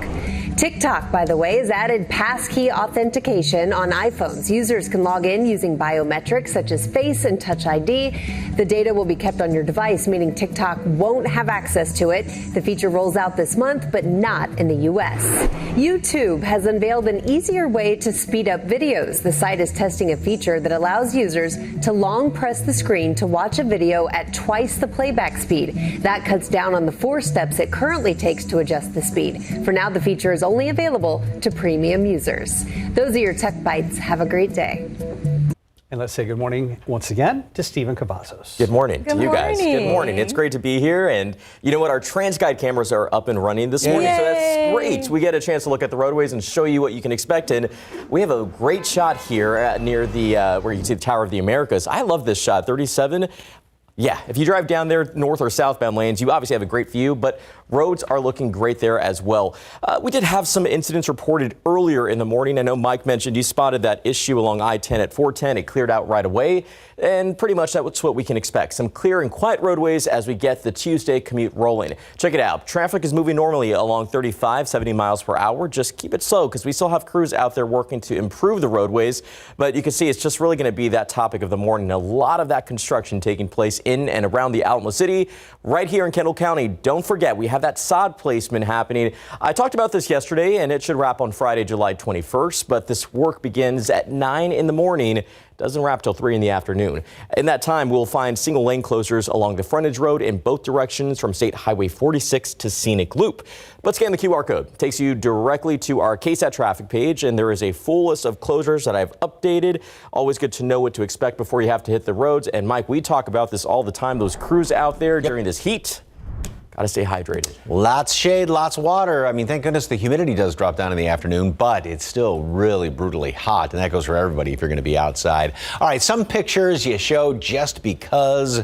[SPEAKER 21] TikTok, by the way, has added passkey authentication on iPhones. Users can log in using biometrics such as Face and Touch ID. The data will be kept on your device, meaning TikTok won't have access to it. The feature rolls out this month, but not in the U.S. YouTube has unveiled an easier way to speed up videos. The site is testing a feature that allows users to long press the screen to watch a video at twice the playback speed. That cuts down on the 4 steps it currently takes to adjust the speed. For now, the feature is only available to premium users. Those are your Tech Bites. Have a great day.
[SPEAKER 3] And let's say good morning once again to Stephen Cavazos.
[SPEAKER 19] Good morning to you guys.
[SPEAKER 4] morning.
[SPEAKER 19] Good morning. It's great to be here. And you know what? Our TransGuide cameras are up and running this morning.
[SPEAKER 4] Yay.
[SPEAKER 19] So that's great. We get a chance to look at the roadways and show you what you can expect. And we have a great shot here near the where you can see the Tower of the Americas. I love this shot, 37. Yeah, if you drive down there north or southbound lanes, you obviously have a great view, but roads are looking great there as well. We did have some incidents reported earlier in the morning. I know Mike mentioned you spotted that issue along I-10 at 410. It cleared out right away, and pretty much that's what we can expect. Some clear and quiet roadways as we get the Tuesday commute rolling. Check it out. Traffic is moving normally along 35, 70 miles per hour. Just keep it slow because we still have crews out there working to improve the roadways, but you can see it's just really going to be that topic of the morning. A lot of that construction taking place in and around the Alamo City, right here in Kendall County. Don't forget, we have that sod placement happening. I talked about this yesterday, and it should wrap on Friday, July 21st, but this work begins at 9 in the morning. Doesn't wrap till 3 in the afternoon. In that time, we'll find single lane closures along the frontage road in both directions from State Highway 46 to Scenic Loop. But scan the QR code. It takes you directly to our KSAT traffic page, and there is a full list of closures that I've updated. Always good to know what to expect before you have to hit the roads. And Mike, we talk about this all the time. Those crews out there during this heat. Got to stay hydrated.
[SPEAKER 5] Lots of shade, lots of water. I mean, thank goodness the humidity does drop down in the afternoon, but it's still really brutally hot, and that goes for everybody if you're going to be outside. All right, some pictures you show just because.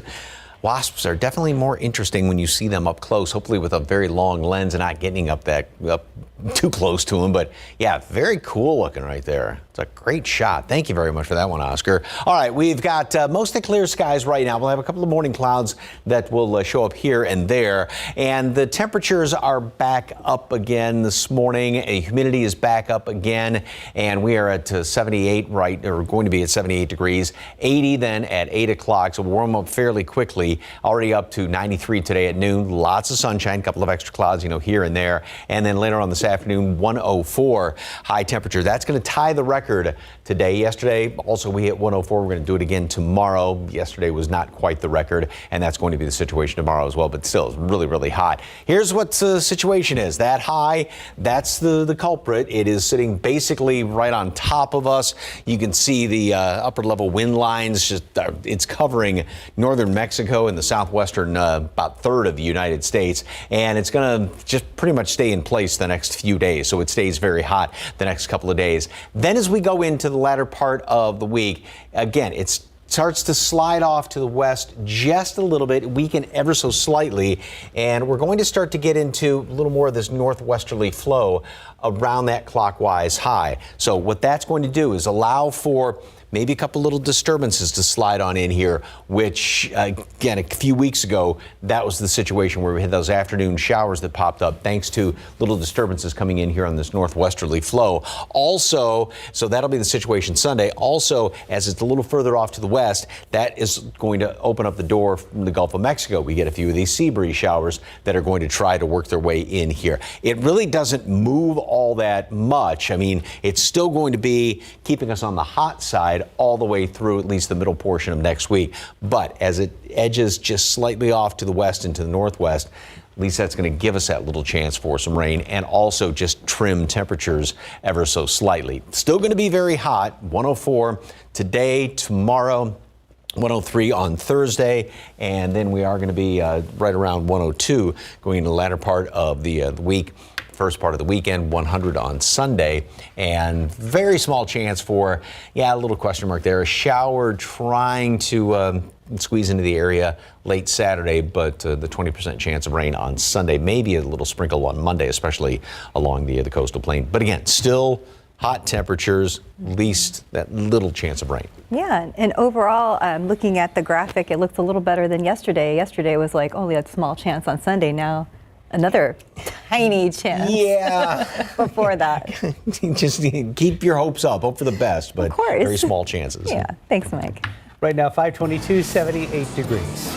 [SPEAKER 5] wasps are definitely more interesting when you see them up close, hopefully with a very long lens and not getting up too close to them. But yeah, very cool looking right there. It's a great shot. Thank you very much for that one, Oscar. All right, we've got mostly clear skies right now. We'll have a couple of morning clouds that will show up here and there. And the temperatures are back up again this morning. Humidity is back up again. And we are at 78 or going to be at 78 degrees. 80 then at 8 o'clock. So we'll warm up fairly quickly. Already up to 93 today at noon. Lots of sunshine, a couple of extra clouds, here and there. And then later on this afternoon, 104 high temperature. That's going to tie the record today. Yesterday, also we hit 104. We're going to do it again tomorrow. Yesterday was not quite the record, and that's going to be the situation tomorrow as well, but still it's really, really hot. Here's what the situation is. That high, that's the culprit. It is sitting basically right on top of us. You can see the upper level wind lines. It's covering northern Mexico and the southwestern about third of the United States, and it's going to just pretty much stay in place the next few days. So it stays very hot the next couple of days. Then as we go into the latter part of the week, again, it starts to slide off to the west just a little bit, weaken ever so slightly, and we're going to start to get into a little more of this northwesterly flow around that clockwise high. So what that's going to do is allow for maybe a couple little disturbances to slide on in here, which, again, a few weeks ago, that was the situation where we had those afternoon showers that popped up thanks to little disturbances coming in here on this northwesterly flow. Also, so that'll be the situation Sunday. Also, as it's a little further off to the west, that is going to open up the door from the Gulf of Mexico. We get a few of these sea breeze showers that are going to try to work their way in here. It really doesn't move all that much. I mean, it's still going to be keeping us on the hot side all the way through at least the middle portion of next week. But as it edges just slightly off to the west and to the northwest, at least that's going to give us that little chance for some rain and also just trim temperatures ever so slightly. Still going to be very hot, 104 today, tomorrow, 103 on Thursday, and then we are going to be right around 102 going into the latter part of the week. First part of the weekend, 100 on Sunday, and very small chance for, a little question mark there, a shower trying to squeeze into the area late Saturday, but the 20% chance of rain on Sunday, maybe a little sprinkle on Monday, especially along the coastal plain. But again, still hot temperatures, at least that little chance of rain.
[SPEAKER 4] Yeah, and overall, looking at the graphic, it looks a little better than yesterday. Yesterday was like, we had small chance on Sunday. Now another tiny chance. Yeah. Before that.
[SPEAKER 5] Just keep your hopes up. Hope for the best, but very small chances.
[SPEAKER 4] Yeah. Thanks, Mike.
[SPEAKER 3] Right now, 522, 78 degrees.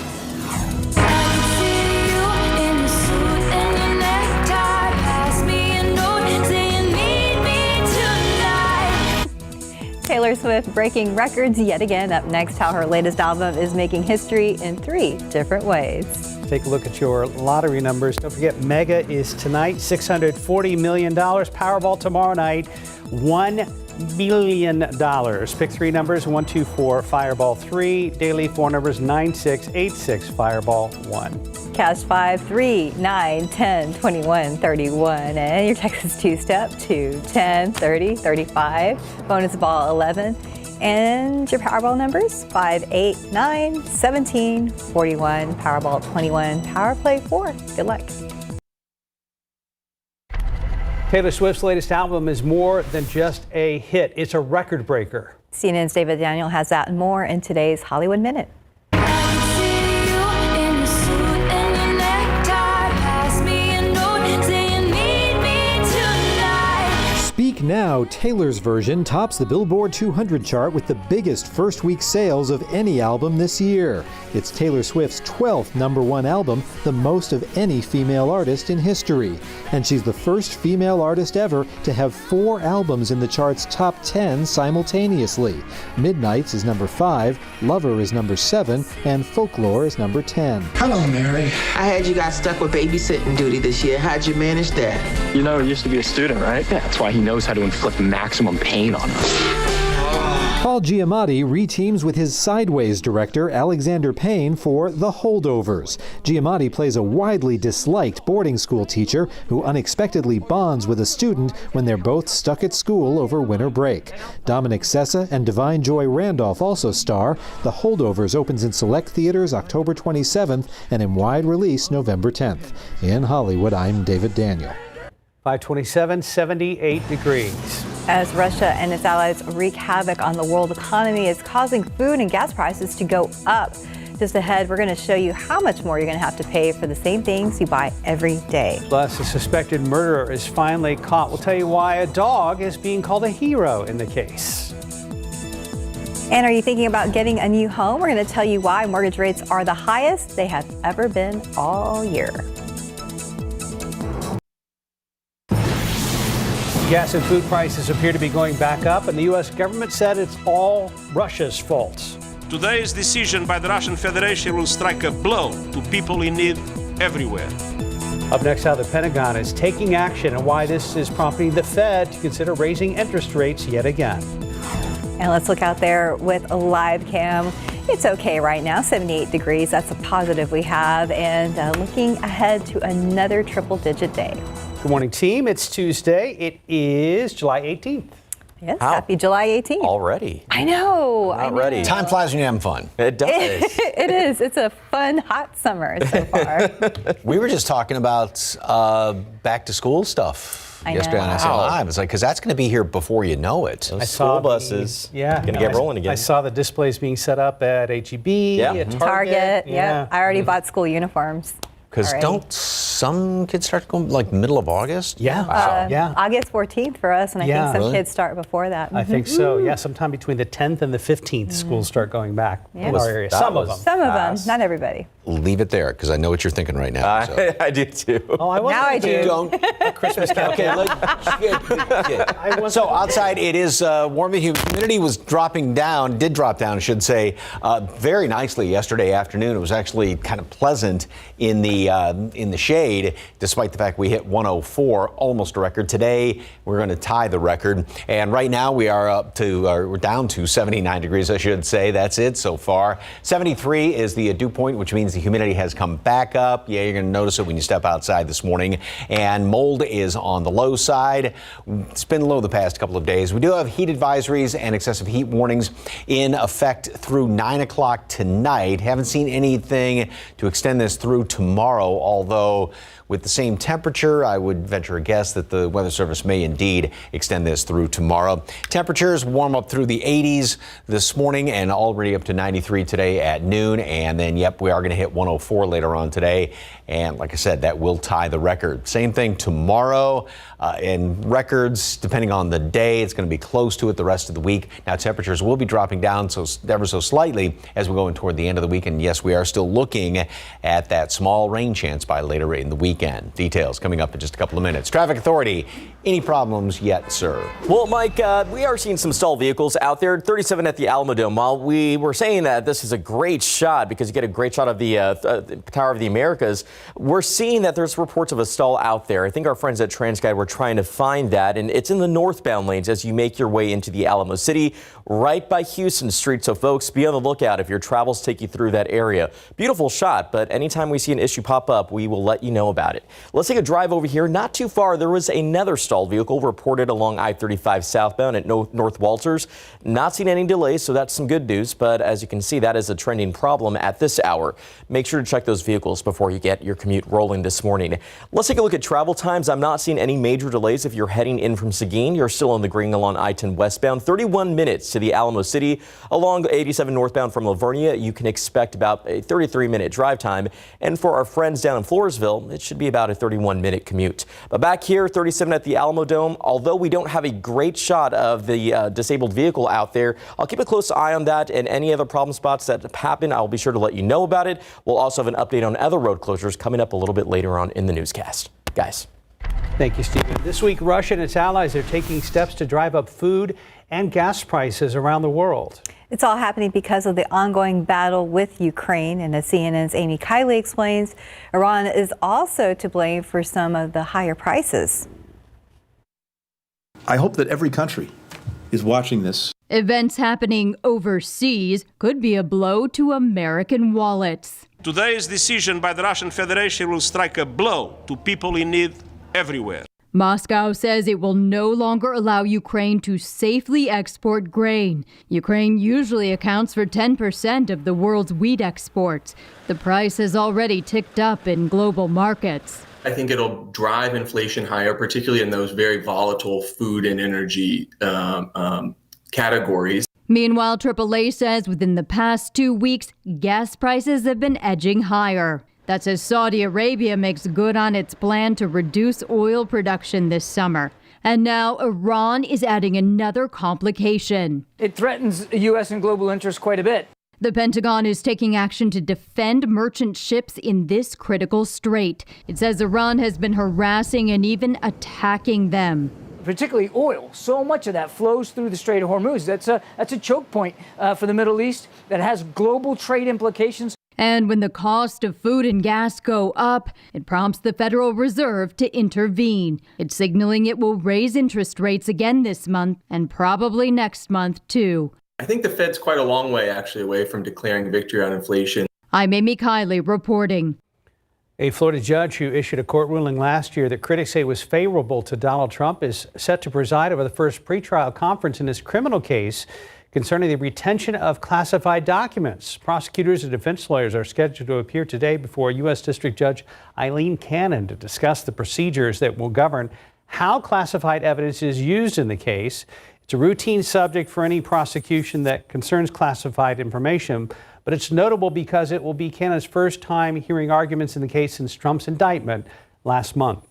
[SPEAKER 4] Taylor Swift breaking records yet again. Up next, how her latest album is making history in 3 different ways.
[SPEAKER 3] Take a look at your lottery numbers. Don't forget, Mega is tonight, $640 million. Powerball tomorrow night, $1 billion. Pick 3 numbers, 1, 2, 4, Fireball 3. Daily 4 numbers, 9, 6, 8, 6, Fireball 1.
[SPEAKER 4] Cash 5, 3, 9, 10, 21, 31. And your text is 2-step to 10, 30, 35. Bonus ball 11. And your Powerball numbers, 5, 8, 9, 17, 41, Powerball 21, Power Play 4. Good luck.
[SPEAKER 3] Taylor Swift's latest album is more than just a hit. It's a record breaker.
[SPEAKER 4] CNN's David Daniel has that and more in today's Hollywood Minute.
[SPEAKER 2] Speak Now, Taylor's version tops the Billboard 200 chart with the biggest first week sales of any album this year. It's Taylor Swift's 12th #1 album, the most of any female artist in history. And she's the first female artist ever to have 4 albums in the chart's top 10 simultaneously. Midnights is number 5, Lover is number 7, and Folklore is number 10.
[SPEAKER 8] Hello, Mary. I heard you got stuck with babysitting duty this year. How'd you manage that?
[SPEAKER 10] You know, he used to be a student, right? Yeah, that's why he knows how to inflict maximum pain on us.
[SPEAKER 2] Paul Giamatti reteams with his Sideways director Alexander Payne for The Holdovers. Giamatti plays a widely disliked boarding school teacher who unexpectedly bonds with a student when they're both stuck at school over winter break. Dominic Sessa and Divine Joy Randolph also star. The Holdovers opens in select theaters October 27th and in wide release November 10th. In Hollywood, I'm David Daniel.
[SPEAKER 3] 527, 78 degrees.
[SPEAKER 4] As Russia and its allies wreak havoc on the world economy, it's causing food and gas prices to go up. Just ahead, we're going to show you how much more you're going to have to pay for the same things you buy every day.
[SPEAKER 3] Plus, a suspected murderer is finally caught. We'll tell you why a dog is being called a hero in the case.
[SPEAKER 4] And are you thinking about getting a new home? We're going to tell you why mortgage rates are the highest they have ever been all year.
[SPEAKER 3] Gas and food prices appear to be going back up, and the U.S. government said it's all Russia's fault.
[SPEAKER 9] Today's decision by the Russian Federation will strike a blow to people in need everywhere.
[SPEAKER 3] Up next, how the Pentagon is taking action and why this is prompting the Fed to consider raising interest rates yet again.
[SPEAKER 4] And let's look out there with a live cam. It's okay right now, 78 degrees. That's a positive we have. And looking ahead to another triple-digit day.
[SPEAKER 3] Good morning, team. It's Tuesday. It is July 18th.
[SPEAKER 4] Yes, happy July 18th.
[SPEAKER 5] Already.
[SPEAKER 4] I know.
[SPEAKER 5] Not ready. Time flies when you're having fun.
[SPEAKER 19] It does.
[SPEAKER 4] It is. It's a fun, hot summer so far.
[SPEAKER 5] We were just talking about back to school stuff yesterday on SL Live. It's like, because that's going to be here before you know it.
[SPEAKER 19] Those school buses. Going to get rolling again.
[SPEAKER 3] I saw the displays being set up at HEB, at
[SPEAKER 4] Target. Yeah. I already bought school uniforms.
[SPEAKER 5] Because don't some kids start going like middle of August?
[SPEAKER 3] Yeah.
[SPEAKER 4] August 14th for us, and I think some kids start before that.
[SPEAKER 3] I think so. Yeah, sometime between the 10th and the 15th, schools start going back in our area. Some of them.
[SPEAKER 4] Some of them, not everybody.
[SPEAKER 5] Leave it there, because I know what you're thinking right now.
[SPEAKER 19] I do too.
[SPEAKER 3] Oh, I
[SPEAKER 4] now I do.
[SPEAKER 5] Don't.
[SPEAKER 3] Christmas count.
[SPEAKER 5] Okay. So outside it is warm. The humidity was did drop down, I should say, very nicely yesterday afternoon. It was actually kind of pleasant in the shade, despite the fact we hit 104, almost a record. Today we're going to tie the record, and right now we're down to 79 degrees, I should say. That's it so far. 73 is the dew point, which means the humidity has come back up. Yeah, you're going to notice it when you step outside this morning. And mold is on the low side. It's been low the past couple of days. We do have heat advisories and excessive heat warnings in effect through 9 o'clock tonight. Haven't seen anything to extend this through tomorrow, although with the same temperature, I would venture a guess that the Weather Service may indeed extend this through tomorrow. Temperatures warm up through the 80s this morning and already up to 93 today at noon. And then, we are going to hit 104 later on today. And like I said, that will tie the record. Same thing tomorrow. And records, depending on the day, it's going to be close to it the rest of the week. Now, temperatures will be dropping down ever so slightly as we're going toward the end of the week. And yes, we are still looking at that small rain chance by later in the weekend. Details coming up in just a couple of minutes. Traffic Authority, any problems yet, sir?
[SPEAKER 19] Well, Mike, we are seeing some stalled vehicles out there. 37 at the Alamo Dome. While we were saying that this is a great shot because you get a great shot of the Tower of the Americas, we're seeing that there's reports of a stall out there. I think our friends at TransGuide were trying to find that, and it's in the northbound lanes as you make your way into the Alamo City, right by Houston Street. So, folks, be on the lookout if your travels take you through that area. Beautiful shot, but anytime we see an issue pop up, we will let you know about it. Let's take a drive over here. Not too far, there was another stalled vehicle reported along I-35 southbound at North Walters. Not seen any delays, so that's some good news. But as you can see, that is a trending problem at this hour. Make sure to check those vehicles before you get your commute rolling this morning. Let's take a look at travel times. I'm not seeing any major delays if you're heading in from Seguin. You're still on the green along I-10 westbound. 31 minutes to the Alamo City. Along 87 northbound from Livonia, you can expect about a 33-minute drive time. And for our friends down in Floresville, it should be about a 31-minute commute. But back here, 37 at the Alamo Dome. Although we don't have a great shot of the disabled vehicle out there, I'll keep a close eye on that, and any other problem spots that happen, I'll be sure to let you know about it. We'll also have an update on other road closures coming up a little bit later on in the newscast. Guys.
[SPEAKER 3] Thank you, Stephen. This week, Russia and its allies are taking steps to drive up food and gas prices around the world.
[SPEAKER 4] It's all happening because of the ongoing battle with Ukraine. And as CNN's Amy Kiley explains, Iran is also to blame for some of the higher prices.
[SPEAKER 10] I hope that every country is watching this Events happening overseas could be a blow to American wallets.
[SPEAKER 9] Today's decision by the Russian Federation will strike a blow to people in need everywhere.
[SPEAKER 10] Moscow says it will no longer allow Ukraine to safely export grain. Ukraine usually accounts for 10% of the world's wheat exports. The price has already ticked up in global markets.
[SPEAKER 11] I think it'll drive inflation higher, particularly in those very volatile food and energy categories.
[SPEAKER 10] Meanwhile, AAA says within the past 2 weeks, gas prices have been edging higher. That's as Saudi Arabia makes good on its plan to reduce oil production this summer. And now Iran is adding another complication.
[SPEAKER 13] It threatens U.S. and global interests quite a bit.
[SPEAKER 10] The Pentagon is taking action to defend merchant ships in this critical strait. It says Iran has been harassing and even attacking them.
[SPEAKER 13] Particularly oil. So much of that flows through the Strait of Hormuz. That's a choke point for the Middle East that has global trade implications.
[SPEAKER 10] And when the cost of food and gas go up, it prompts the Federal Reserve to intervene. It's signaling it will raise interest rates again this month and probably next month, too.
[SPEAKER 11] I think the Fed's quite a long way, actually, away from declaring victory on inflation.
[SPEAKER 10] I'm Amy Kiley reporting.
[SPEAKER 3] A Florida judge who issued a court ruling last year that critics say was favorable to Donald Trump is set to preside over the first pretrial conference in his criminal case concerning the retention of classified documents. Prosecutors and defense lawyers are scheduled to appear today before U.S. District Judge Eileen Cannon to discuss the procedures that will govern how classified evidence is used in the case. It's a routine subject for any prosecution that concerns classified information, but it's notable because it will be Cannon's first time hearing arguments in the case since Trump's indictment last month.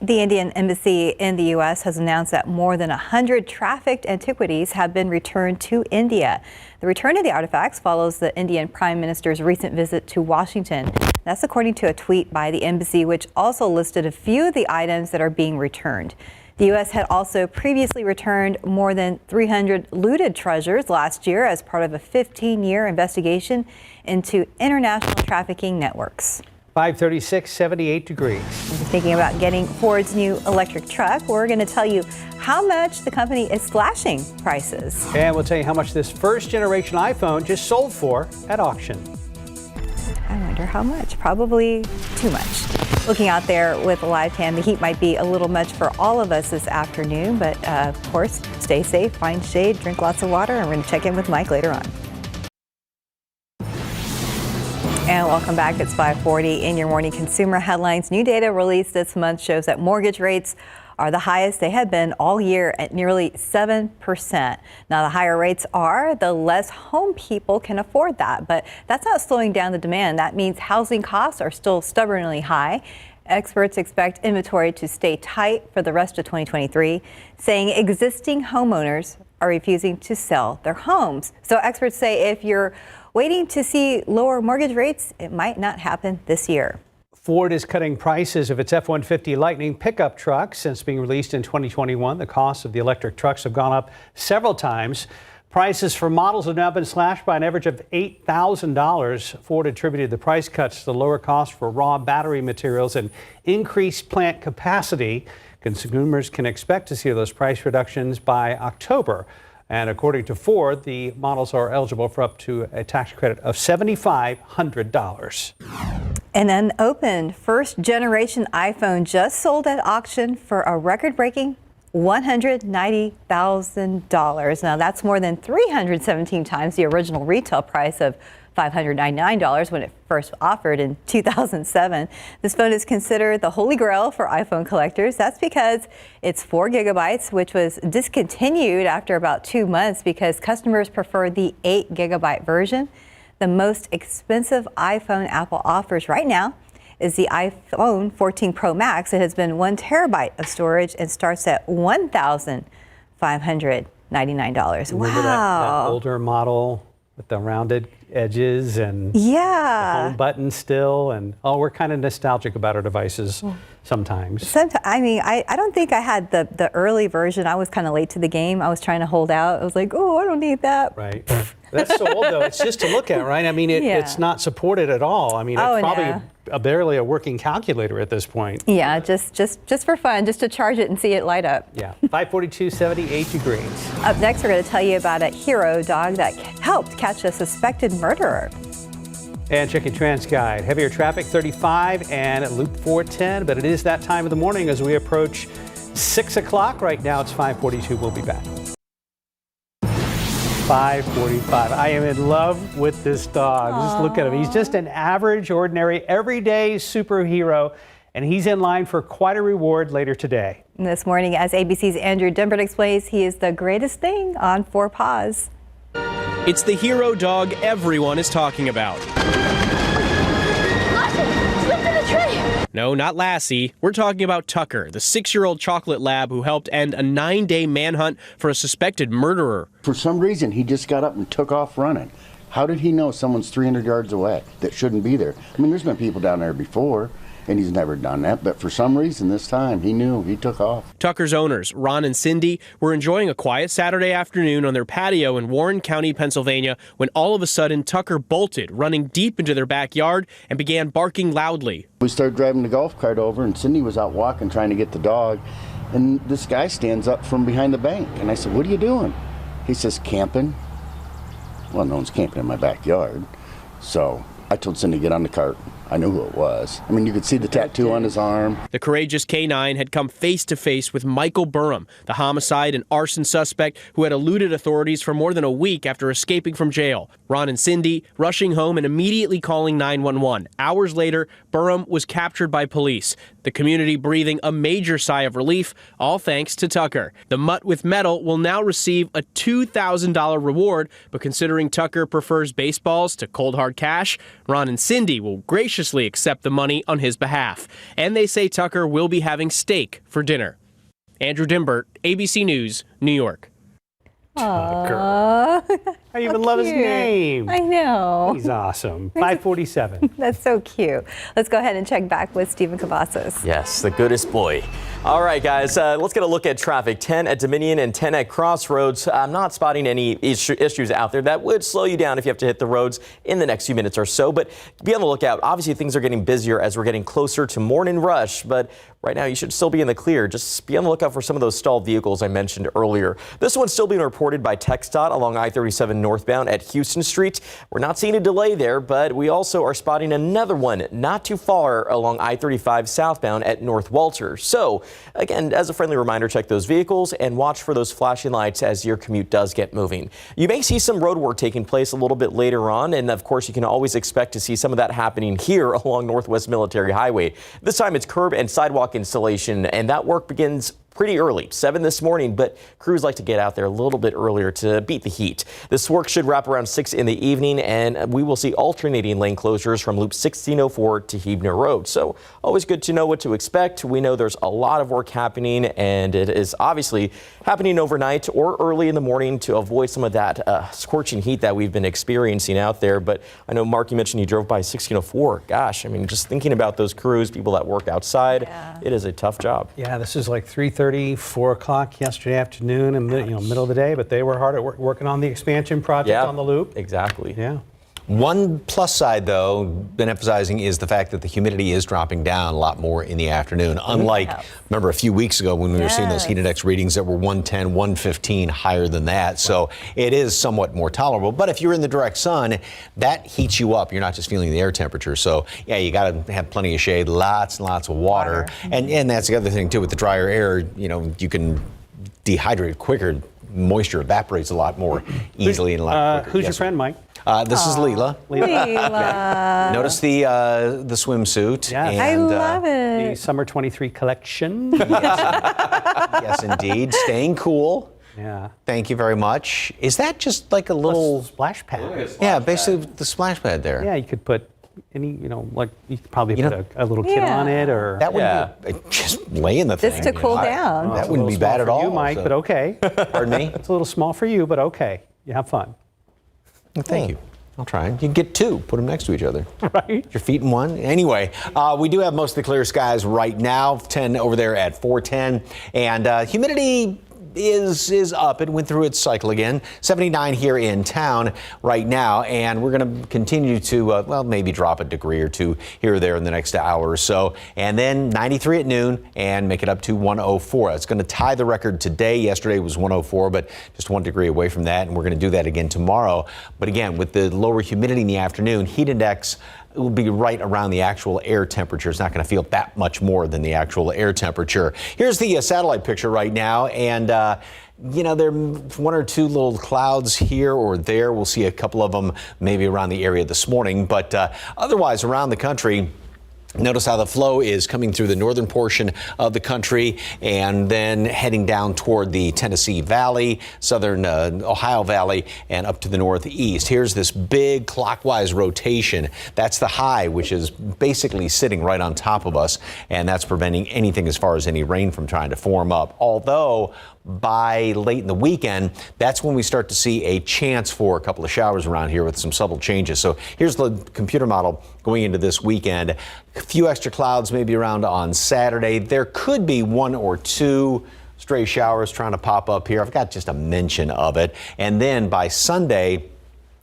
[SPEAKER 4] The Indian Embassy in the U.S. has announced that more than 100 trafficked antiquities have been returned to India. The return of the artifacts follows the Indian Prime Minister's recent visit to Washington. That's according to a tweet by the embassy, which also listed a few of the items that are being returned. The U.S. had also previously returned more than 300 looted treasures last year as part of a 15-year investigation into international trafficking networks.
[SPEAKER 3] 536, 78 degrees.
[SPEAKER 4] If you're thinking about getting Ford's new electric truck, we're going to tell you how much the company is slashing prices.
[SPEAKER 3] And we'll tell you how much this first generation iPhone just sold for at auction.
[SPEAKER 4] I wonder how much. Probably too much. Looking out there with a live cam, the heat might be a little much for all of us this afternoon, but of course, stay safe, find shade, drink lots of water, and we're going to check in with Mike later on. And welcome back. It's 5:40 in your morning consumer headlines. New data released this month shows that mortgage rates are the highest they have been all year at nearly 7%. Now, the higher rates are, the less home people can afford that. But that's not slowing down the demand. That means housing costs are still stubbornly high. Experts expect inventory to stay tight for the rest of 2023, saying existing homeowners are refusing to sell their homes. So experts say if you're waiting to see lower mortgage rates, it might not happen this year.
[SPEAKER 3] Ford is cutting prices of its F-150 Lightning pickup truck. Since being released in 2021, the cost of the electric trucks have gone up several times. Prices for models have now been slashed by an average of $8,000. Ford attributed the price cuts to the lower cost for raw battery materials and increased plant capacity. Consumers can expect to see those price reductions by October. And according to Ford, the models are eligible for up to a tax credit of $7,500.
[SPEAKER 4] An unopened first-generation iPhone just sold at auction for a record-breaking $190,000. Now, that's more than 317 times the original retail price of $599 when it first offered in 2007. This phone is considered the holy grail for iPhone collectors. That's because it's 4 gigabytes, which was discontinued after about 2 months because customers prefer the 8 gigabyte version. The most expensive iPhone Apple offers right now is the iPhone 14 Pro Max. It has been 1 terabyte of storage and starts at $1,599.
[SPEAKER 3] Remember that older model with the rounded edges and the home button still, and we're kind of nostalgic about our devices sometimes.
[SPEAKER 4] I mean, I don't think I had the early version. I was kind of late to the game. I was trying to hold out. I was like, oh, I don't need that.
[SPEAKER 3] Right. That's so old, though. It's just to look at, right? I mean, it's not supported at all. I mean, it's probably barely a working calculator at this point.
[SPEAKER 4] Yeah, just for fun, just to charge it and see it light up.
[SPEAKER 3] Yeah, 542, 78 degrees.
[SPEAKER 4] Up next, we're going to tell you about a hero dog that helped catch a suspected murderer.
[SPEAKER 3] And check your trans guide. Heavier traffic 35 and at Loop 410, but it is that time of the morning as we approach 6 o'clock. Right now it's 5:42. We'll be back. 5:45. I am in love with this dog. Aww. Just look at him. He's just an average, ordinary, everyday superhero, and he's in line for quite a reward later today.
[SPEAKER 4] This morning, as ABC's Andrew Dimbert explains, he is the greatest thing on four paws.
[SPEAKER 12] It's the hero dog everyone is talking about.
[SPEAKER 14] Lassie, slip in the tree!
[SPEAKER 12] No, not Lassie. We're talking about Tucker, the 6-year-old chocolate lab who helped end a 9-day manhunt for a suspected murderer.
[SPEAKER 15] For some reason, he just got up and took off running. How did he know someone's 300 yards away that shouldn't be there? I mean, there's been people down there before, and he's never done that. But for some reason, this time, he knew. He took off.
[SPEAKER 12] Tucker's owners, Ron and Cindy, were enjoying a quiet Saturday afternoon on their patio in Warren County, Pennsylvania, when all of a sudden Tucker bolted, running deep into their backyard and began barking loudly.
[SPEAKER 15] We started driving the golf cart over, and Cindy was out walking trying to get the dog. And this guy stands up from behind the bank. And I said, "What are you doing?" He says, "Camping." Well, no one's camping in my backyard. So I told Cindy to get on the cart. I knew who it was. I mean, you could see the tattoo on his arm.
[SPEAKER 12] The courageous K-9 had come face to face with Michael Burham, the homicide and arson suspect who had eluded authorities for more than a week after escaping from jail. Ron and Cindy rushing home and immediately calling 911. Hours later, Burham was captured by police. The community breathing a major sigh of relief, all thanks to Tucker. The mutt with medal will now receive a $2,000 reward, but considering Tucker prefers baseballs to cold hard cash, Ron and Cindy will graciously accept the money on his behalf. And they say Tucker will be having steak for dinner. Andrew Dimbert, ABC News, New York.
[SPEAKER 3] Tucker. I even love his name.
[SPEAKER 4] I know.
[SPEAKER 3] He's awesome. 547.
[SPEAKER 4] That's so cute. Let's go ahead and check back with Stephen Cavazos.
[SPEAKER 19] Yes, the goodest boy. All right, guys, let's get a look at traffic. 10 at Dominion and 10 at Crossroads. I'm not spotting any issues out there that would slow you down if you have to hit the roads in the next few minutes or so, but be on the lookout. Obviously, things are getting busier as we're getting closer to morning rush, but right now you should still be in the clear. Just be on the lookout for some of those stalled vehicles I mentioned earlier. This one's still being reported by TxDOT along I-37 northbound at Houston Street. We're not seeing a delay there, but we also are spotting another one not too far along I-35 southbound at North Walter. So again, as a friendly reminder, check those vehicles and watch for those flashing lights as your commute does get moving. You may see some road work taking place a little bit later on, and of course you can always expect to see some of that happening here along Northwest Military Highway. This time it's curb and sidewalk installation, and that work begins pretty early, 7 this morning, but crews like to get out there a little bit earlier to beat the heat. This work should wrap around 6 in the evening, and we will see alternating lane closures from Loop 1604 to Huebner Road. So always good to know what to expect. We know there's a lot of work happening, and it is obviously happening overnight or early in the morning to avoid some of that scorching heat that we've been experiencing out there. But I know, Mark, you mentioned you drove by 1604. Gosh, I mean, just thinking about those crews, people that work outside, it is a tough job.
[SPEAKER 3] Yeah, this is like 3:30, 4 o'clock yesterday afternoon, and middle of the day, but they were hard at work working on the expansion project on the loop.
[SPEAKER 19] Exactly.
[SPEAKER 3] Yeah.
[SPEAKER 5] One plus side, though, been emphasizing is the fact that the humidity is dropping down a lot more in the afternoon. Unlike, remember a few weeks ago when we were seeing those heat index readings that were 110, 115, higher than that. So it is somewhat more tolerable. But if you're in the direct sun, that heats you up. You're not just feeling the air temperature. So yeah, you got to have plenty of shade, lots and lots of water. And that's the other thing too with the drier air. You know, you can dehydrate quicker. Moisture evaporates a lot more easily and a lot quicker.
[SPEAKER 3] Who's your friend, Mike?
[SPEAKER 5] This is Leela.
[SPEAKER 4] Leela.
[SPEAKER 5] Notice the swimsuit.
[SPEAKER 3] Yeah.
[SPEAKER 4] I love it.
[SPEAKER 3] The Summer 23 collection.
[SPEAKER 5] Yes, indeed. Staying cool.
[SPEAKER 3] Yeah.
[SPEAKER 5] Thank you very much. Is that just like a little
[SPEAKER 3] splash pad?
[SPEAKER 5] Yeah, basically the splash pad there.
[SPEAKER 3] Yeah, you could put any, like you could probably put a little kit on it, or
[SPEAKER 5] that would be just lay in the thing.
[SPEAKER 4] Just to cool down.
[SPEAKER 5] That wouldn't be bad at all.
[SPEAKER 3] You, Mike, but okay.
[SPEAKER 5] Pardon me?
[SPEAKER 3] It's a little small for you, but okay. You have fun.
[SPEAKER 5] Well, thank you. I'll try. You can get two. Put them next to each other.
[SPEAKER 3] Right.
[SPEAKER 5] Your feet in one. Anyway, we do have mostly clear skies right now. 10 over there at 410. And humidity is up. It went through its cycle again. 79 here in town right now, and we're going to continue to, well, maybe drop a degree or two here or there in the next hour or so. And then 93 at noon and make it up to 104. It's going to tie the record today. Yesterday was 104, but just 1 degree away from that. And we're going to do that again tomorrow. But again, with the lower humidity in the afternoon, heat index will be right around the actual air temperature. It's not going to feel that much more than the actual air temperature. Here's the satellite picture right now. And you know, there are 1 or 2 little clouds here or there. We'll see a couple of them maybe around the area this morning. But otherwise, around the country, notice how the flow is coming through the northern portion of the country and then heading down toward the Tennessee Valley, southern Ohio Valley, and up to the northeast. Here's this big clockwise rotation. That's the high, which is basically sitting right on top of us, and that's preventing anything as far as any rain from trying to form up. Although by late in the weekend, that's when we start to see a chance for a couple of showers around here with some subtle changes. So here's the computer model going into this weekend. A few extra clouds maybe around on Saturday. There could be 1 or 2 stray showers trying to pop up here. I've got just a mention of it. And then by Sunday,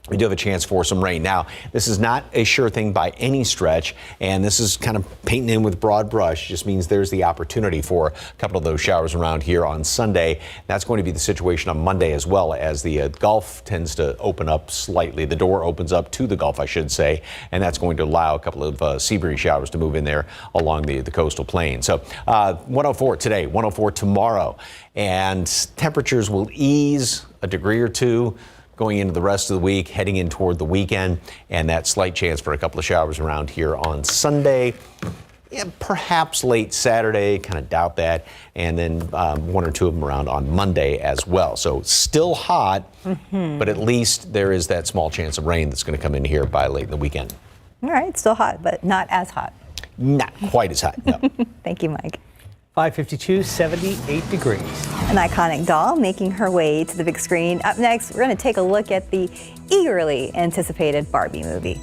[SPEAKER 5] we do have a chance for some rain. Now, this is not a sure thing by any stretch, and this is kind of painting in with broad brush. Just means there's the opportunity for a couple of those showers around here on Sunday. That's going to be the situation on Monday as well, as the Gulf tends to open up slightly. The door opens up to the Gulf, I should say, and that's going to allow a couple of sea breeze showers to move in there along the coastal plain. So 104 today, 104 tomorrow, and temperatures will ease a degree or 2 going into the rest of the week, heading in toward the weekend, and that slight chance for a couple of showers around here on Sunday. Yeah, perhaps late Saturday, kind of doubt that, and then 1 or 2 of them around on Monday as well. So still hot, but at least there is that small chance of rain that's going to come in here by late in the weekend.
[SPEAKER 4] All right, still hot, but not as hot.
[SPEAKER 5] Not quite as hot, no.
[SPEAKER 4] Thank you, Mike.
[SPEAKER 3] 5:52, 78 degrees.
[SPEAKER 4] An iconic doll making her way to the big screen. Up next, we're going to take a look at the eagerly anticipated Barbie movie.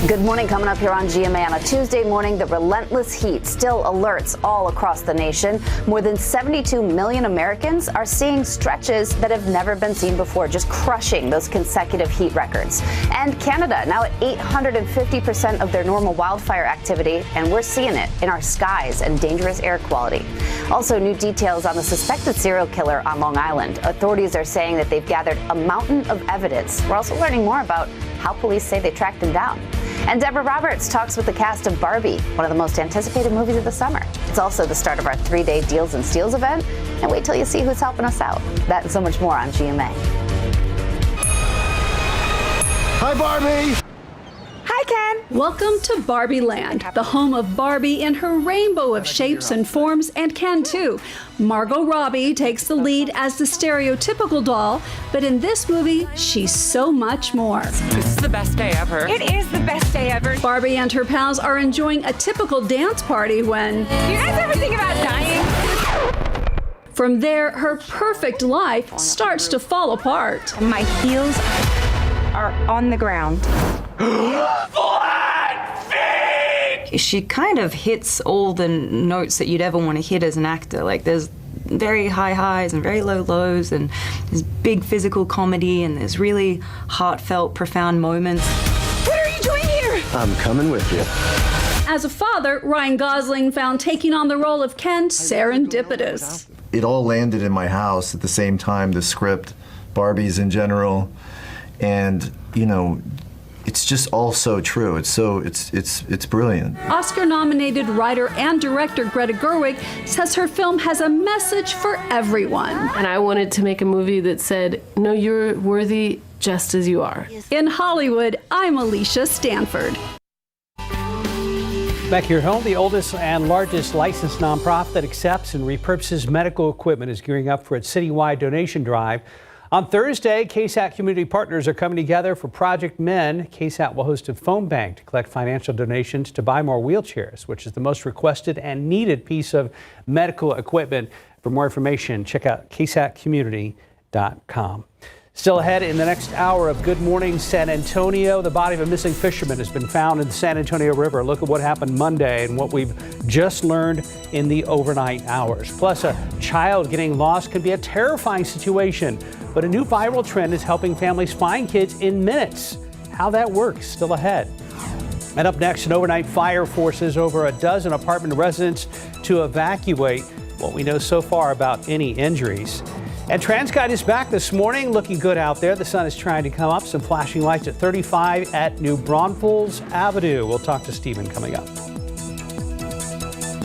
[SPEAKER 1] Good morning. Coming up here on GMA on a Tuesday morning, the relentless heat still alerts all across the nation. More than 72 million Americans are seeing stretches that have never been seen before, just crushing those consecutive heat records. And Canada now at 850% of their normal wildfire activity, and we're seeing it in our skies and dangerous air quality. Also, new details on the suspected serial killer on Long Island. Authorities are saying that they've gathered a mountain of evidence. We're also learning more about how police say they tracked him down. And Deborah Roberts talks with the cast of Barbie, one of the most anticipated movies of the summer. It's also the start of our 3-day Deals and Steals event. And wait till you see who's helping us out. That and so much more on GMA.
[SPEAKER 16] Hi, Barbie.
[SPEAKER 17] Hi, Ken. Welcome to Barbie Land, the home of Barbie in her rainbow of shapes and forms, and Ken too. Margot Robbie takes the lead as the stereotypical doll, but in this movie, she's so much more.
[SPEAKER 18] This is the best day ever.
[SPEAKER 17] It is the best day ever. Barbie and her pals are enjoying a typical dance party when...
[SPEAKER 18] You guys ever think about dying?
[SPEAKER 17] From there, her perfect life starts to fall apart. My heels
[SPEAKER 18] are on the ground.
[SPEAKER 25] She kind of hits all the notes that you'd ever want to hit as an actor. Like there's very high highs and very low lows, and there's big physical comedy, and there's really heartfelt, profound moments.
[SPEAKER 17] What are you doing here?
[SPEAKER 16] I'm coming with you.
[SPEAKER 17] As a father, Ryan Gosling found taking on the role of Ken serendipitous.
[SPEAKER 26] It all landed in my house at the same time, the script, Barbies in general, and, you know, it's just all so true. It's brilliant.
[SPEAKER 17] Oscar-nominated writer and director Greta Gerwig says her film has a message for everyone.
[SPEAKER 27] And I wanted to make a movie that said, no, you're worthy just as you are.
[SPEAKER 17] In Hollywood, I'm Alicia Stanford.
[SPEAKER 3] Back here home, the oldest and largest licensed nonprofit that accepts and repurposes medical equipment is gearing up for its citywide donation drive. On Thursday, KSAT community partners are coming together for Project Men. KSAT will host a phone bank to collect financial donations to buy more wheelchairs, which is the most requested and needed piece of medical equipment. For more information, check out ksatcommunity.com. Still ahead in the next hour of Good Morning San Antonio, the body of a missing fisherman has been found in the San Antonio River. Look at what happened Monday and what we've just learned in the overnight hours. Plus, a child getting lost can be a terrifying situation, but a new viral trend is helping families find kids in minutes. How that works, still ahead. And up next, an overnight fire forces over a dozen apartment residents to evacuate. What we know so far about any injuries. And TransGuide is back this morning, looking good out there. The sun is trying to come up. Some flashing lights at 35 at New Braunfels Avenue. We'll talk to Stephen coming up.